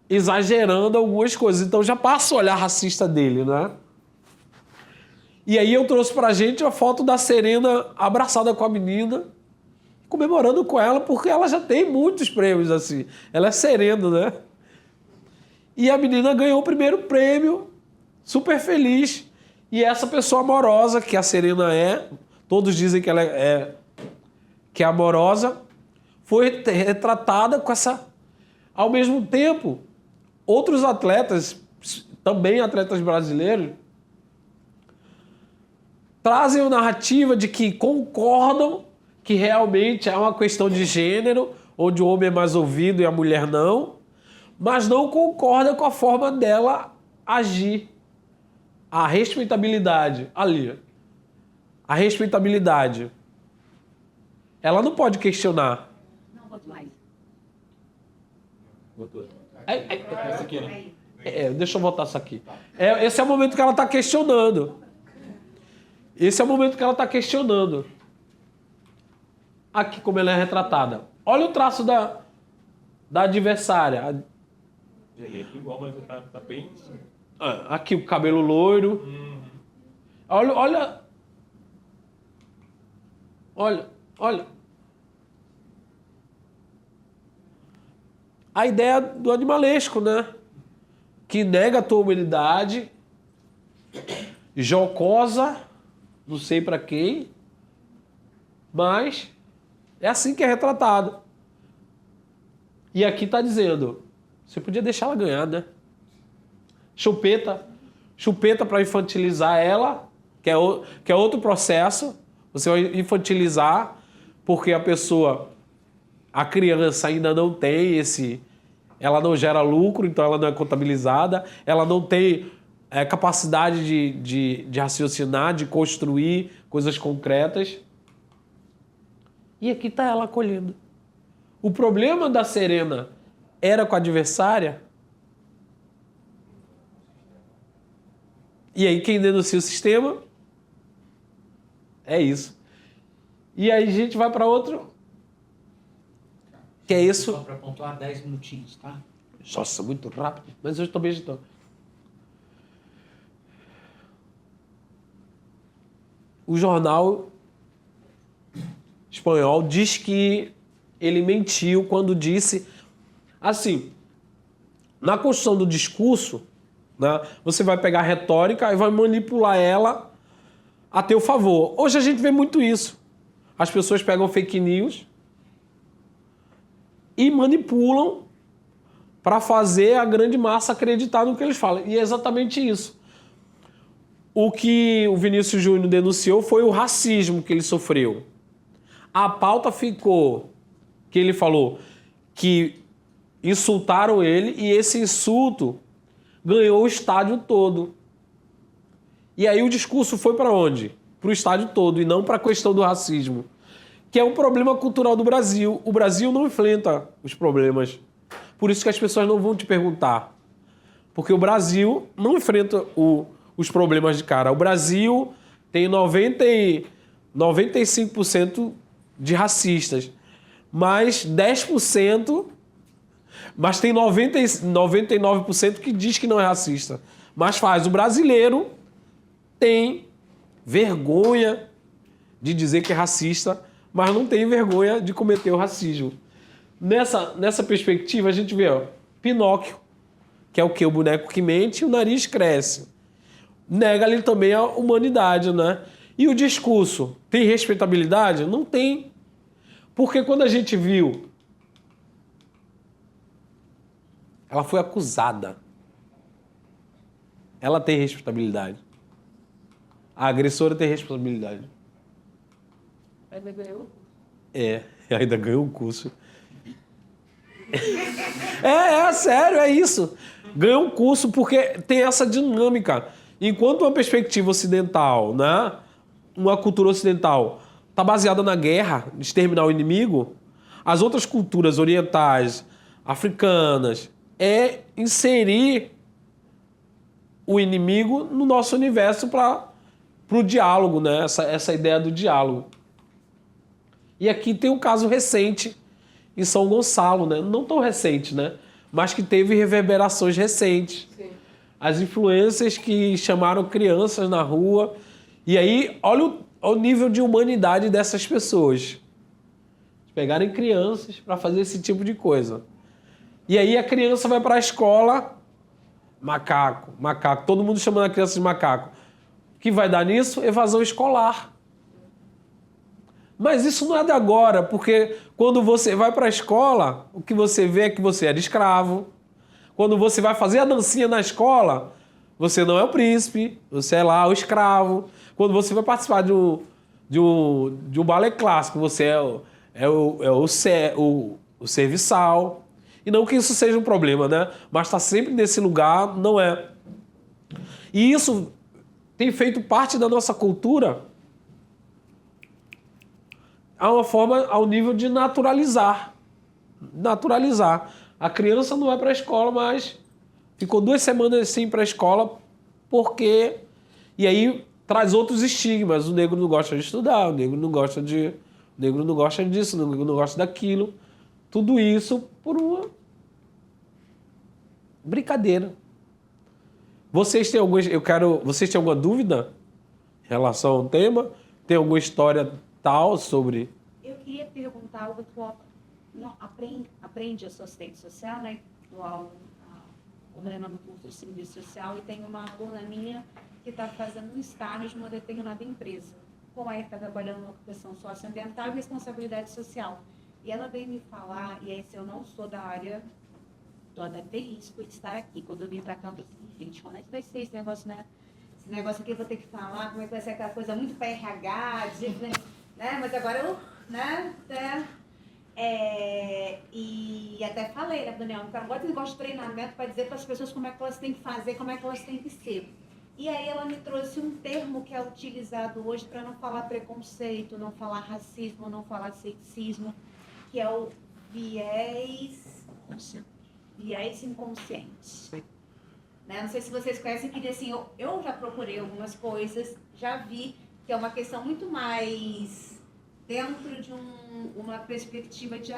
[SPEAKER 1] exagerando algumas coisas. Então já passa o olhar racista dele, né? E aí eu trouxe pra gente a foto da Serena abraçada com a menina, comemorando com ela, porque ela já tem muitos prêmios, assim. Ela é serena, né? E a menina ganhou o primeiro prêmio, super feliz. E essa pessoa amorosa, que a Serena é, todos dizem que ela que é amorosa, foi retratada com essa... Ao mesmo tempo, outros atletas também atletas brasileiros, trazem a narrativa de que concordam que realmente é uma questão de gênero, onde o homem é mais ouvido e a mulher não, mas não concordam com a forma dela agir. A respeitabilidade, ali. A respeitabilidade. Ela não pode questionar.
[SPEAKER 2] Não pode mais.
[SPEAKER 6] Essa aqui, né?
[SPEAKER 1] Deixa eu voltar isso aqui. Esse é o momento que ela está questionando. Esse é o momento que ela está questionando. Aqui como ela é retratada. Olha o traço da adversária.
[SPEAKER 4] É igual, mas tá bem...
[SPEAKER 1] Aqui o cabelo loiro. Olha. A ideia do animalesco, né? Que nega a tua humanidade, jocosa, não sei pra quem, mas é assim que é retratado. E aqui tá dizendo, você podia deixar ela ganhar, né? Chupeta para infantilizar ela, que é outro processo. Você vai infantilizar porque a criança ainda não tem ela não gera lucro, então ela não é contabilizada, ela não tem capacidade de raciocinar, de construir coisas concretas. E aqui está ela acolhendo. O problema da Serena era com a adversária. E aí quem denuncia o sistema é isso. E aí a gente vai para outro, que é isso.
[SPEAKER 6] Só para pontuar 10 minutinhos, tá?
[SPEAKER 1] Nossa, muito rápido, mas eu também estou. O jornal espanhol diz que ele mentiu quando disse assim, na construção do discurso, né, você vai pegar a retórica e vai manipular ela a teu favor. Hoje a gente vê muito isso. As pessoas pegam fake news e manipulam para fazer a grande massa acreditar no que eles falam. E é exatamente isso. O que o Vinícius Júnior denunciou foi o racismo que ele sofreu. A pauta ficou que ele falou que insultaram ele e esse insulto ganhou o estádio todo. E aí o discurso foi para onde? Para o estádio todo e não para a questão do racismo, que é um problema cultural do Brasil. O Brasil não enfrenta os problemas. Por isso que as pessoas não vão te perguntar. Porque o Brasil não enfrenta os problemas de cara. O Brasil tem 95% de racistas, mas 10%, mas tem 99% que diz que não é racista. Mas faz. O brasileiro tem vergonha de dizer que é racista, mas não tem vergonha de cometer o racismo. Nessa perspectiva, a gente vê Pinóquio, que é o quê? O boneco que mente e o nariz cresce. Nega ali também a humanidade, né? E o discurso tem respeitabilidade? Não tem. Porque quando a gente viu, ela foi acusada. Ela tem respeitabilidade. A agressora tem responsabilidade.
[SPEAKER 2] Ainda ganhou?
[SPEAKER 1] Ainda ganhou um curso. Sério, é isso. Ganhou um curso porque tem essa dinâmica. Enquanto uma perspectiva ocidental, né, uma cultura ocidental, está baseada na guerra, de exterminar o inimigo, as outras culturas orientais, africanas, é inserir o inimigo no nosso universo para o diálogo, né? Essa ideia do diálogo. E aqui tem um caso recente em São Gonçalo, né? Não tão recente, né? Mas que teve reverberações recentes.
[SPEAKER 2] Sim.
[SPEAKER 1] As influências que chamaram crianças na rua. E aí, olha o nível de humanidade dessas pessoas. Pegarem crianças para fazer esse tipo de coisa. E aí a criança vai para a escola, macaco, todo mundo chamando a criança de macaco. O que vai dar nisso? Evasão escolar. Mas isso não é de agora, porque quando você vai para a escola, o que você vê é que você era escravo. Quando você vai fazer a dancinha na escola, você não é o príncipe, você é lá o escravo. Quando você vai participar de um balé clássico, você o serviçal. E não que isso seja um problema, né? Mas estar sempre nesse lugar não é. E isso tem feito parte da nossa cultura ao nível de naturalizar. Naturalizar. A criança não vai para a escola, mas ficou 2 semanas sem ir para a escola porque... E aí traz outros estigmas. O negro não gosta de estudar, o negro não gosta disso, o negro não gosta daquilo. Tudo isso por uma brincadeira. Vocês têm alguma dúvida em relação ao tema? Tem alguma história tal sobre...
[SPEAKER 2] Eu queria perguntar algo que não, aprende assistente social, né? Coordenando o curso de serviço social, e tem uma aluna minha que está fazendo um estágio de uma determinada empresa. Como é que está trabalhando na questão socioambiental e responsabilidade social. E ela veio me falar, e aí se eu não sou da área, deve ter risco de estar aqui. Quando eu vim para cá, eu falei, gente, como é que vai ser esse negócio, né? Esse negócio aqui eu vou ter que falar, como é que vai ser aquela coisa muito para RH, né? Mas agora eu, né? E até falei, né, Daniel, eu não gosto de negócio de treinamento para dizer para as pessoas como é que elas têm que fazer, como é que elas têm que ser. E aí ela me trouxe um termo que é utilizado hoje para não falar preconceito, não falar racismo, não falar sexismo, que é o viés inconsciente. Né? Não sei se vocês conhecem, que assim, eu já procurei algumas coisas, já vi que é uma questão muito mais dentro de uma perspectiva de...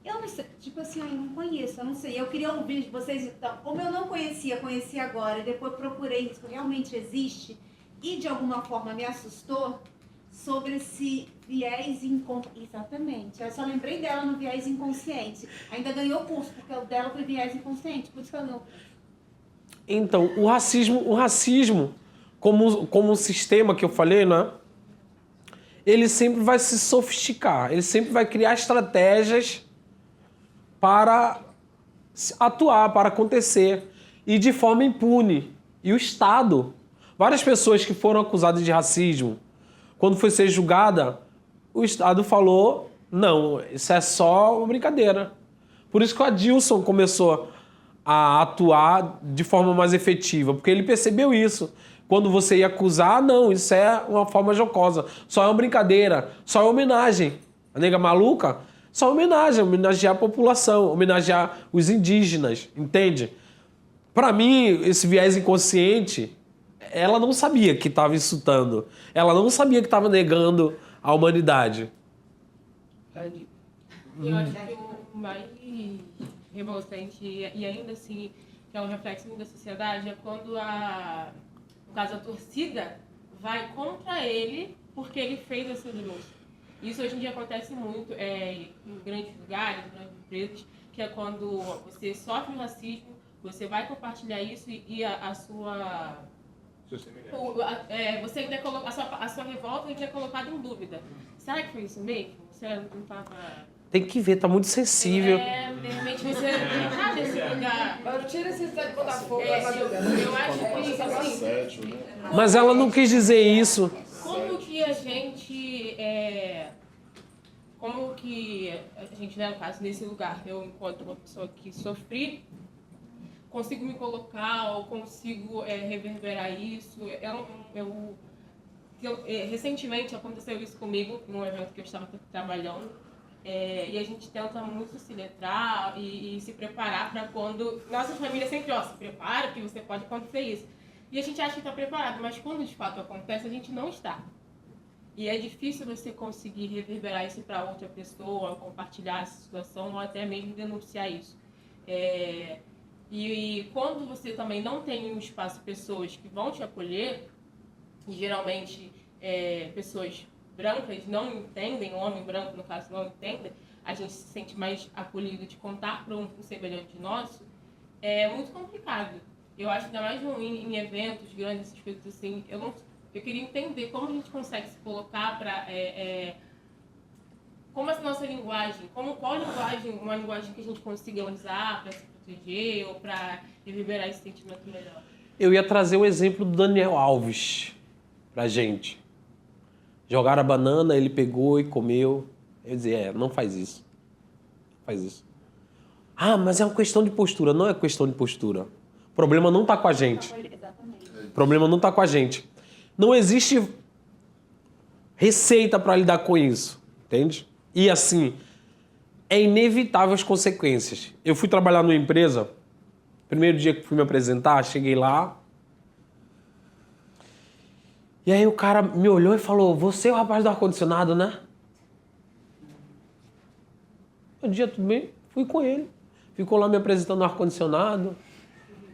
[SPEAKER 2] Eu não sei, tipo assim, eu não conheço, eu não sei. Eu queria ouvir de vocês, então, como eu não conhecia, conheci agora, e depois procurei, isso realmente existe, e de alguma forma me assustou, sobre esse viés inconsciente. Exatamente. Eu só lembrei dela no viés inconsciente. Ainda ganhou curso, porque o dela foi viés inconsciente, por isso que eu não...
[SPEAKER 1] Então, o racismo como um sistema que eu falei, né? Ele sempre vai se sofisticar, ele sempre vai criar estratégias para atuar, para acontecer, e de forma impune. E o Estado, várias pessoas que foram acusadas de racismo, quando foi ser julgada, o Estado falou, não, isso é só uma brincadeira. Por isso que o Adilson começou a atuar de forma mais efetiva, porque ele percebeu isso. Quando você ia acusar, não, isso é uma forma jocosa, só é uma brincadeira, só é homenagem. A nega maluca, só homenagem, homenagear a população, homenagear os indígenas, entende? Para mim, esse viés inconsciente, ela não sabia que estava insultando, ela não sabia que estava negando a humanidade.
[SPEAKER 7] Eu acho que o mais revoltante e ainda assim que é um reflexo da sociedade é quando no caso a torcida vai contra ele porque ele fez essa denúncia. Isso hoje em dia acontece muito em grandes lugares, em grandes empresas, que é quando você sofre racismo, você vai compartilhar isso e a sua... você ainda a sua revolta ainda é colocada em dúvida. Será que foi isso mesmo? Você não estava...
[SPEAKER 1] Tem que ver, tá muito sensível.
[SPEAKER 7] De repente você não tá nesse lugar.
[SPEAKER 8] Mas tira esse cidade de Botafogo.
[SPEAKER 7] Eu acho que assim,
[SPEAKER 1] Mas ela não quis dizer isso.
[SPEAKER 7] como que a gente, né, no caso, nesse lugar, eu encontro uma pessoa que sofri, consigo me colocar ou consigo reverberar isso. Recentemente aconteceu isso comigo, num evento que eu estava trabalhando. E a gente tenta muito se letrar e se preparar para quando... Nossa família sempre, se prepara que você pode acontecer isso. E a gente acha que está preparado, mas quando de fato acontece, a gente não está. E é difícil você conseguir reverberar isso para outra pessoa, compartilhar essa situação ou até mesmo denunciar isso. E quando você também não tem um espaço, pessoas que vão te acolher, e geralmente pessoas brancas não entendem, homem branco no caso não entende, a gente se sente mais acolhido de contar para um semelhante nosso, é muito complicado. Eu acho que ainda mais em eventos grandes, essas coisas assim, eu queria entender como a gente consegue se colocar para... como essa nossa linguagem, qual linguagem, uma linguagem que a gente consiga usar para se proteger ou para reverberar esse sentimento melhor.
[SPEAKER 1] Eu ia trazer o exemplo do Daniel Alves pra gente. Jogaram a banana, ele pegou e comeu. Eu dizia, não faz isso. Faz isso. Ah, mas é uma questão de postura. Não é questão de postura. O problema não está com a gente.
[SPEAKER 2] Exatamente.
[SPEAKER 1] O problema não está com a gente. Não existe receita para lidar com isso. Entende? E assim, é inevitável as consequências. Eu fui trabalhar numa empresa, primeiro dia que fui me apresentar, cheguei lá. E aí o cara me olhou e falou, você é o rapaz do ar-condicionado, né? Um dia, tudo bem? Fui com ele. Ficou lá me apresentando no ar-condicionado.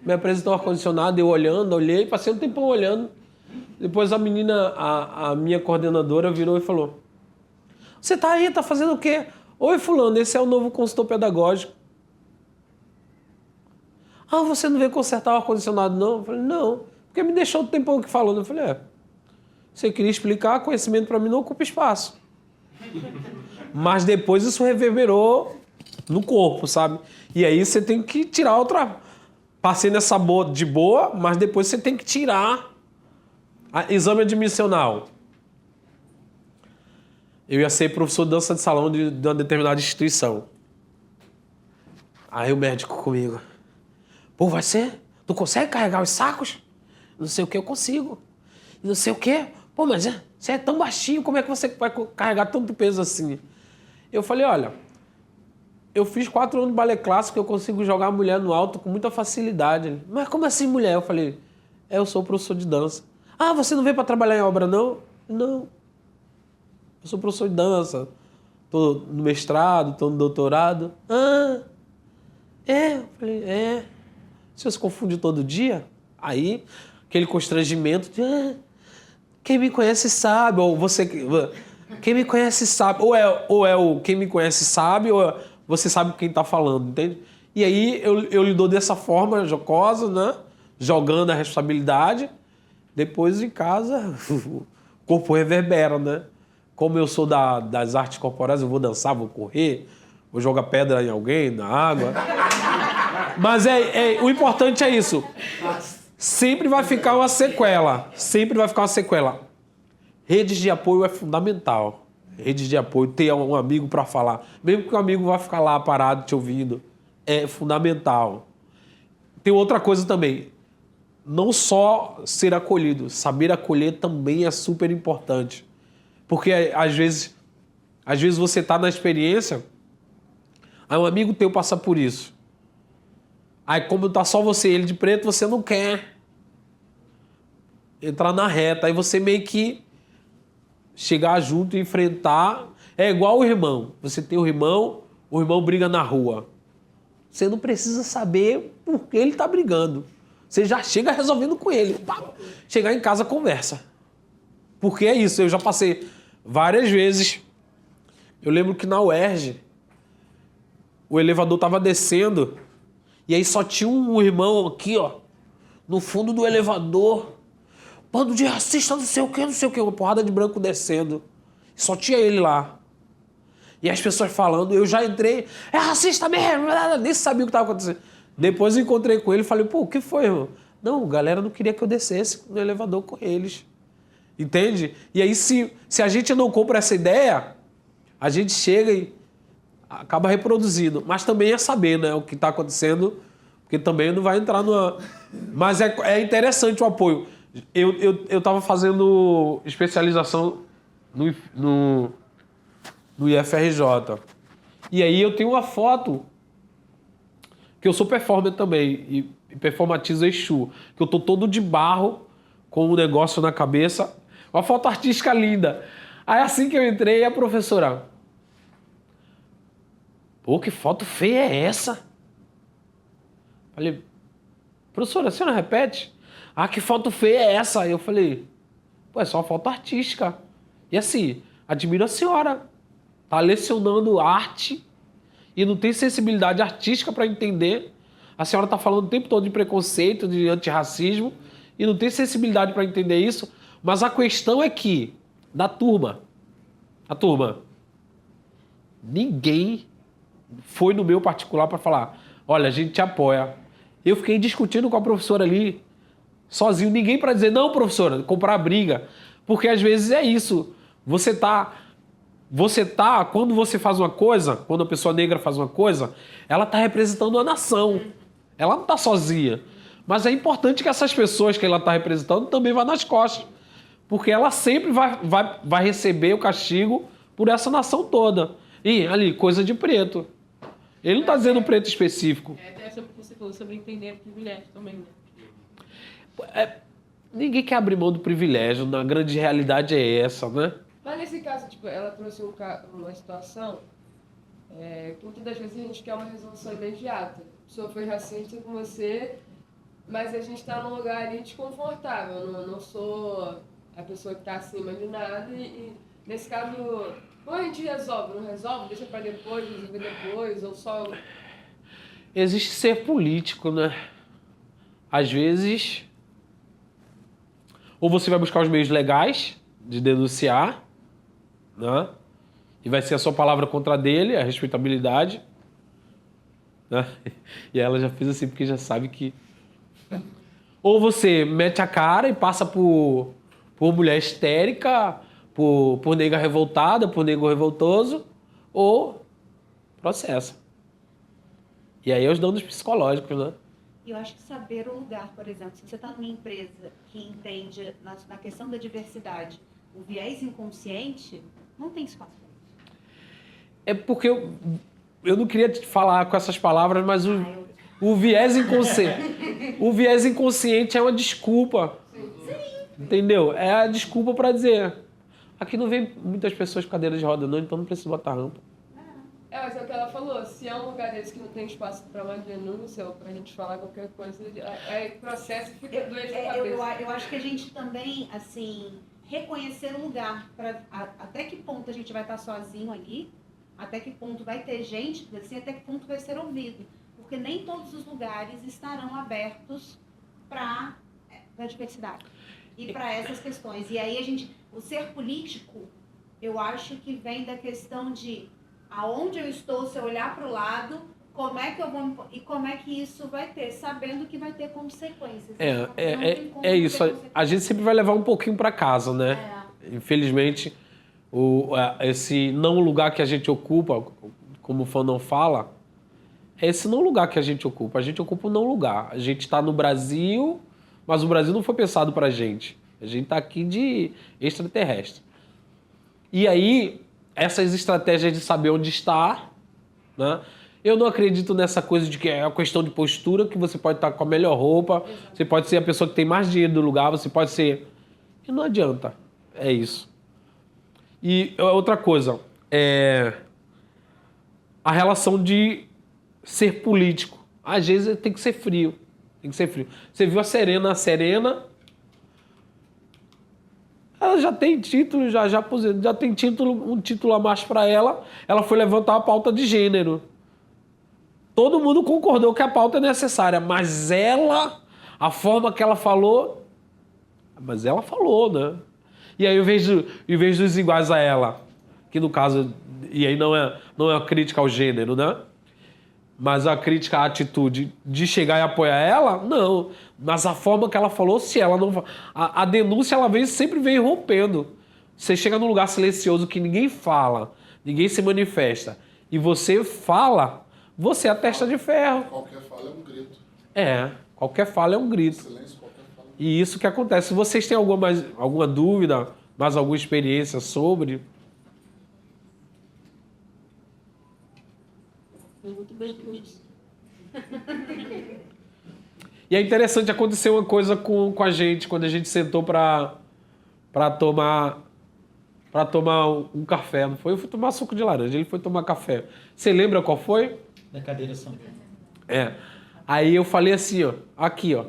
[SPEAKER 1] Me apresentou o ar-condicionado, eu olhando, olhei, passei um tempão olhando. Depois a menina, a minha coordenadora, virou e falou, você tá aí, tá fazendo o quê? Oi, fulano, esse é o novo consultor pedagógico. Ah, você não veio consertar o ar-condicionado, não? Eu falei, não, porque me deixou o tempão que falando. Eu falei, você queria explicar, conhecimento para mim não ocupa espaço. Mas depois isso reverberou no corpo, sabe? E aí você tem que tirar outra... Passei nessa boa de boa, mas depois você tem que tirar exame admissional. Eu ia ser professor de dança de salão de uma determinada instituição. Aí o médico comigo. Pô, vai ser? Tu consegue carregar os sacos? Não sei o que eu consigo. Não sei o que. Pô, mas você é tão baixinho, como é que você vai carregar tanto peso assim? Eu falei, olha, eu fiz 4 anos de balé clássico, eu consigo jogar a mulher no alto com muita facilidade. Ele, mas como assim, mulher? Eu falei, eu sou professor de dança. Ah, você não veio para trabalhar em obra, não? Não. Eu sou professor de dança. Tô no mestrado, tô no doutorado. Ah, é? Eu falei, Você se confunde todo dia? Aí, aquele constrangimento de, quem me conhece sabe, ou você... Quem me conhece sabe, ou é o quem me conhece sabe, ou você sabe quem está falando, entende? E aí eu lidou dessa forma jocosa, né? Jogando a responsabilidade. Depois em casa, o corpo reverbera, né? Como eu sou das artes corporais, eu vou dançar, vou correr, vou jogar pedra em alguém, na água. Mas o importante é isso. Sempre vai ficar uma sequela. Sempre vai ficar uma sequela. Redes de apoio é fundamental. Redes de apoio, ter um amigo para falar. Mesmo que o amigo vá ficar lá parado te ouvindo, é fundamental. Tem outra coisa também. Não só ser acolhido, saber acolher também é super importante. Porque às vezes você está na experiência, aí um amigo teu passa por isso. Aí como tá só você e ele de preto, você não quer entrar na reta. Aí você meio que chegar junto e enfrentar. É igual o irmão. Você tem o irmão briga na rua. Você não precisa saber por que ele está brigando. Você já chega resolvendo com ele. Chegar em casa, conversa. Porque é isso, eu já passei várias vezes. Eu lembro que na UERJ, o elevador estava descendo e aí só tinha um irmão aqui, ó, no fundo do elevador. Bando de racista, não sei o que, uma porrada de branco descendo. Só tinha ele lá. E as pessoas falando, eu já entrei, é racista mesmo, nem sabia o que estava acontecendo. Depois eu encontrei com ele e falei, pô, o que foi, irmão? Não, a galera não queria que eu descesse no elevador com eles. Entende? E aí, se a gente não compra essa ideia, a gente chega e acaba reproduzindo. Mas também é saber, né, o que está acontecendo, porque também não vai entrar numa... Mas é interessante o apoio. Eu estava fazendo especialização no IFRJ. E aí eu tenho uma foto, que eu sou performer também, e performatizo Exu, que eu tô todo de barro, com um negócio na cabeça, uma foto artística linda. Aí assim que eu entrei, a professora, pô, que foto feia é essa? Falei, professora, a senhora repete? Ah, que foto feia é essa? Aí eu falei, pô, é só uma foto artística. E assim, admiro a senhora, tá lecionando arte e não tem sensibilidade artística para entender. A senhora tá falando o tempo todo de preconceito, de antirracismo, e não tem sensibilidade para entender isso. Mas a questão é que, a turma, ninguém foi no meu particular para falar, olha, a gente te apoia. Eu fiquei discutindo com a professora ali sozinho, ninguém para dizer, não, professora, comprar briga. Porque às vezes é isso. Quando você faz uma coisa, quando a pessoa negra faz uma coisa, ela está representando uma nação. Ela não está sozinha. Mas é importante que essas pessoas que ela está representando também vá nas costas. Porque ela sempre vai receber o castigo por essa nação toda. E ali, coisa de preto. Ele não está dizendo preto específico.
[SPEAKER 7] É sobre o que você falou, sobre entender o privilégio também, né?
[SPEAKER 1] Ninguém quer abrir mão do privilégio. Na grande realidade é essa, né?
[SPEAKER 8] Mas nesse caso, tipo, ela trouxe uma situação que muitas das vezes a gente quer uma resolução imediata. A pessoa foi racista com você, mas a gente está num lugar ali desconfortável. Eu não sou a pessoa que está acima de nada e nesse caso, como a gente resolve? Não resolve? Deixa para depois, resolver depois, ou só...
[SPEAKER 1] Existe ser político, né? Às vezes, ou você vai buscar os meios legais de denunciar, né? E vai ser a sua palavra contra dele, a respeitabilidade, né? E ela já fez assim porque já sabe que... Ou você mete a cara e passa por mulher histérica, por nega revoltada, por nego revoltoso, ou processa. E aí é os danos psicológicos, né?
[SPEAKER 2] E eu acho que saber o lugar, por exemplo, se você está numa empresa que entende na questão da diversidade o viés inconsciente, não tem espaço para isso.
[SPEAKER 1] É porque eu não queria te falar com essas palavras, mas o viés inconsciente, o viés inconsciente é uma desculpa. Entendeu? É a desculpa para dizer. Aqui não vem muitas pessoas com cadeira de roda, não, então não precisa botar rampa.
[SPEAKER 8] Mas é o que ela falou, se é um lugar desse que não tem espaço para uma denúncia ou para a gente falar qualquer coisa, aí o processo fica doente na cabeça.
[SPEAKER 2] Eu acho que a gente também, assim, reconhecer o lugar, até que ponto a gente vai estar sozinho ali, até que ponto vai ter gente, assim, até que ponto vai ser ouvido. Porque nem todos os lugares estarão abertos para a diversidade e para essas questões. E aí o ser político, eu acho que vem da questão de aonde eu estou, se eu olhar para o lado, como é que eu vou e como é que isso vai ter, sabendo que vai ter consequências.
[SPEAKER 1] É isso. A gente sempre vai levar um pouquinho para casa, né? Infelizmente, esse não lugar que a gente ocupa, como o Fanon fala, é esse não lugar que a gente ocupa. A gente ocupa um não lugar. A gente está no Brasil, mas o Brasil não foi pensado para a gente. A gente está aqui de extraterrestre. E aí, essas estratégias de saber onde está, né? Eu não acredito nessa coisa de que é uma questão de postura, que você pode estar com a melhor roupa, você pode ser a pessoa que tem mais dinheiro do lugar, você pode ser... E não adianta. É isso. E outra coisa, a relação de ser político. Às vezes tem que ser frio. Tem que ser frio. Você viu a Serena? Ela já tem título, já tem um título a mais para ela. Ela foi levantar a pauta de gênero. Todo mundo concordou que a pauta é necessária, mas a forma que ela falou, mas ela falou, né? E aí, em vez dos iguais a ela, que no caso, e aí não é uma crítica ao gênero, né? Mas a crítica à atitude de chegar e apoiar ela, não. Mas a forma que ela falou, se ela não... A denúncia, ela sempre vem rompendo. Você chega num lugar silencioso que ninguém fala, ninguém se manifesta, e você fala, você é a testa de ferro.
[SPEAKER 3] Qualquer fala é um grito.
[SPEAKER 1] Qualquer fala é um grito.
[SPEAKER 3] Silêncio, qualquer fala.
[SPEAKER 1] E isso que acontece. Se vocês têm alguma dúvida, mais alguma experiência sobre...
[SPEAKER 7] Muito bem com isso.
[SPEAKER 1] E é interessante, acontecer uma coisa com a gente, quando a gente sentou para tomar um café, não foi? Eu fui tomar suco de laranja, ele foi tomar café. Você lembra qual foi?
[SPEAKER 6] Da cadeira samba.
[SPEAKER 1] Aí eu falei assim, ó, aqui, ó.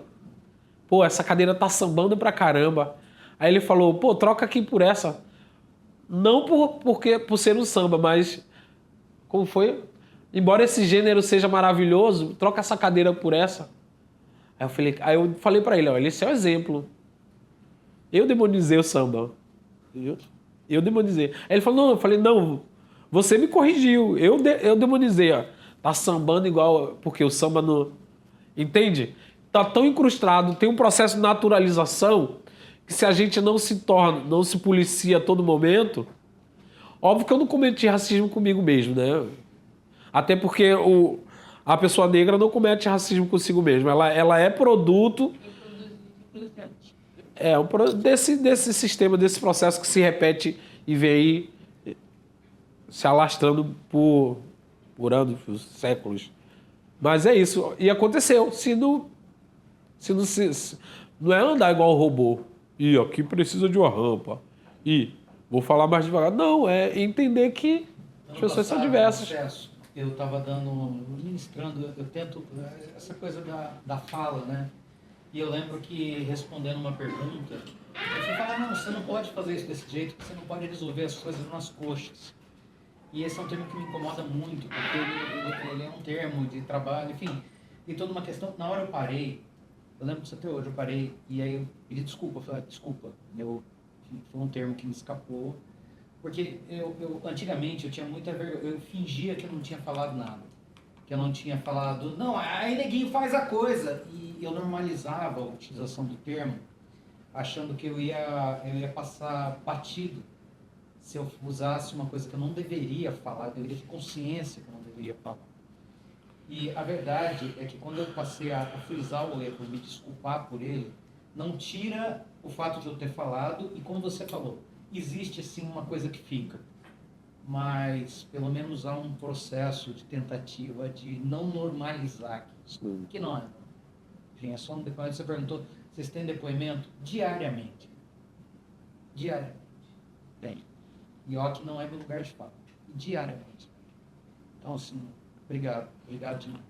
[SPEAKER 1] Pô, essa cadeira tá sambando pra caramba. Aí ele falou, pô, troca aqui por essa. Não por ser um samba, mas... Como foi? Embora esse gênero seja maravilhoso, troca essa cadeira por essa. Aí eu falei pra ele, olha, esse é o exemplo. Eu demonizei o samba. Eu demonizei. Aí ele falou, não, eu falei, não, você me corrigiu. Eu demonizei, ó. Tá sambando igual, porque o samba não... Entende? tá tão incrustado, tem um processo de naturalização que se a gente não se policia a todo momento, óbvio que eu não cometi racismo comigo mesmo, né? Até porque a pessoa negra não comete racismo consigo mesma. Ela é produto desse sistema, desse processo que se repete e vem se alastrando por anos, por séculos. Mas é isso. E aconteceu. Não é andar igual um robô. E aqui precisa de uma rampa. E vou falar mais devagar. Não, é entender que as pessoas são diversas.
[SPEAKER 6] Eu estava ministrando, eu tento, essa coisa da fala, né? E eu lembro que, respondendo uma pergunta, você fala, não, você não pode fazer isso desse jeito, você não pode resolver as coisas nas coxas. E esse é um termo que me incomoda muito, porque ele é um termo de trabalho, enfim, tem toda uma questão. Na hora eu parei, eu lembro disso até hoje, eu parei, e aí eu pedi desculpa, eu falei, desculpa, foi um termo que me escapou, porque antigamente eu tinha muita vergonha, eu fingia que eu não tinha falado nada, que eu não tinha falado, não, aí neguinho faz a coisa, e eu normalizava a utilização do termo, achando que eu ia passar batido se eu usasse uma coisa que eu não deveria falar, eu deveria ter consciência que eu não deveria falar. E a verdade é que quando eu passei a frisar o erro, me desculpar por ele, não tira o fato de eu ter falado, e como você falou, existe sim uma coisa que fica, mas pelo menos há um processo de tentativa de não normalizar aquilo, que não é. Enfim, é só um depoimento. Você perguntou, vocês têm depoimento? Diariamente. Diariamente. Tem. E ó que não é meu lugar de fala. Diariamente. Então, assim, obrigado. Obrigado demais.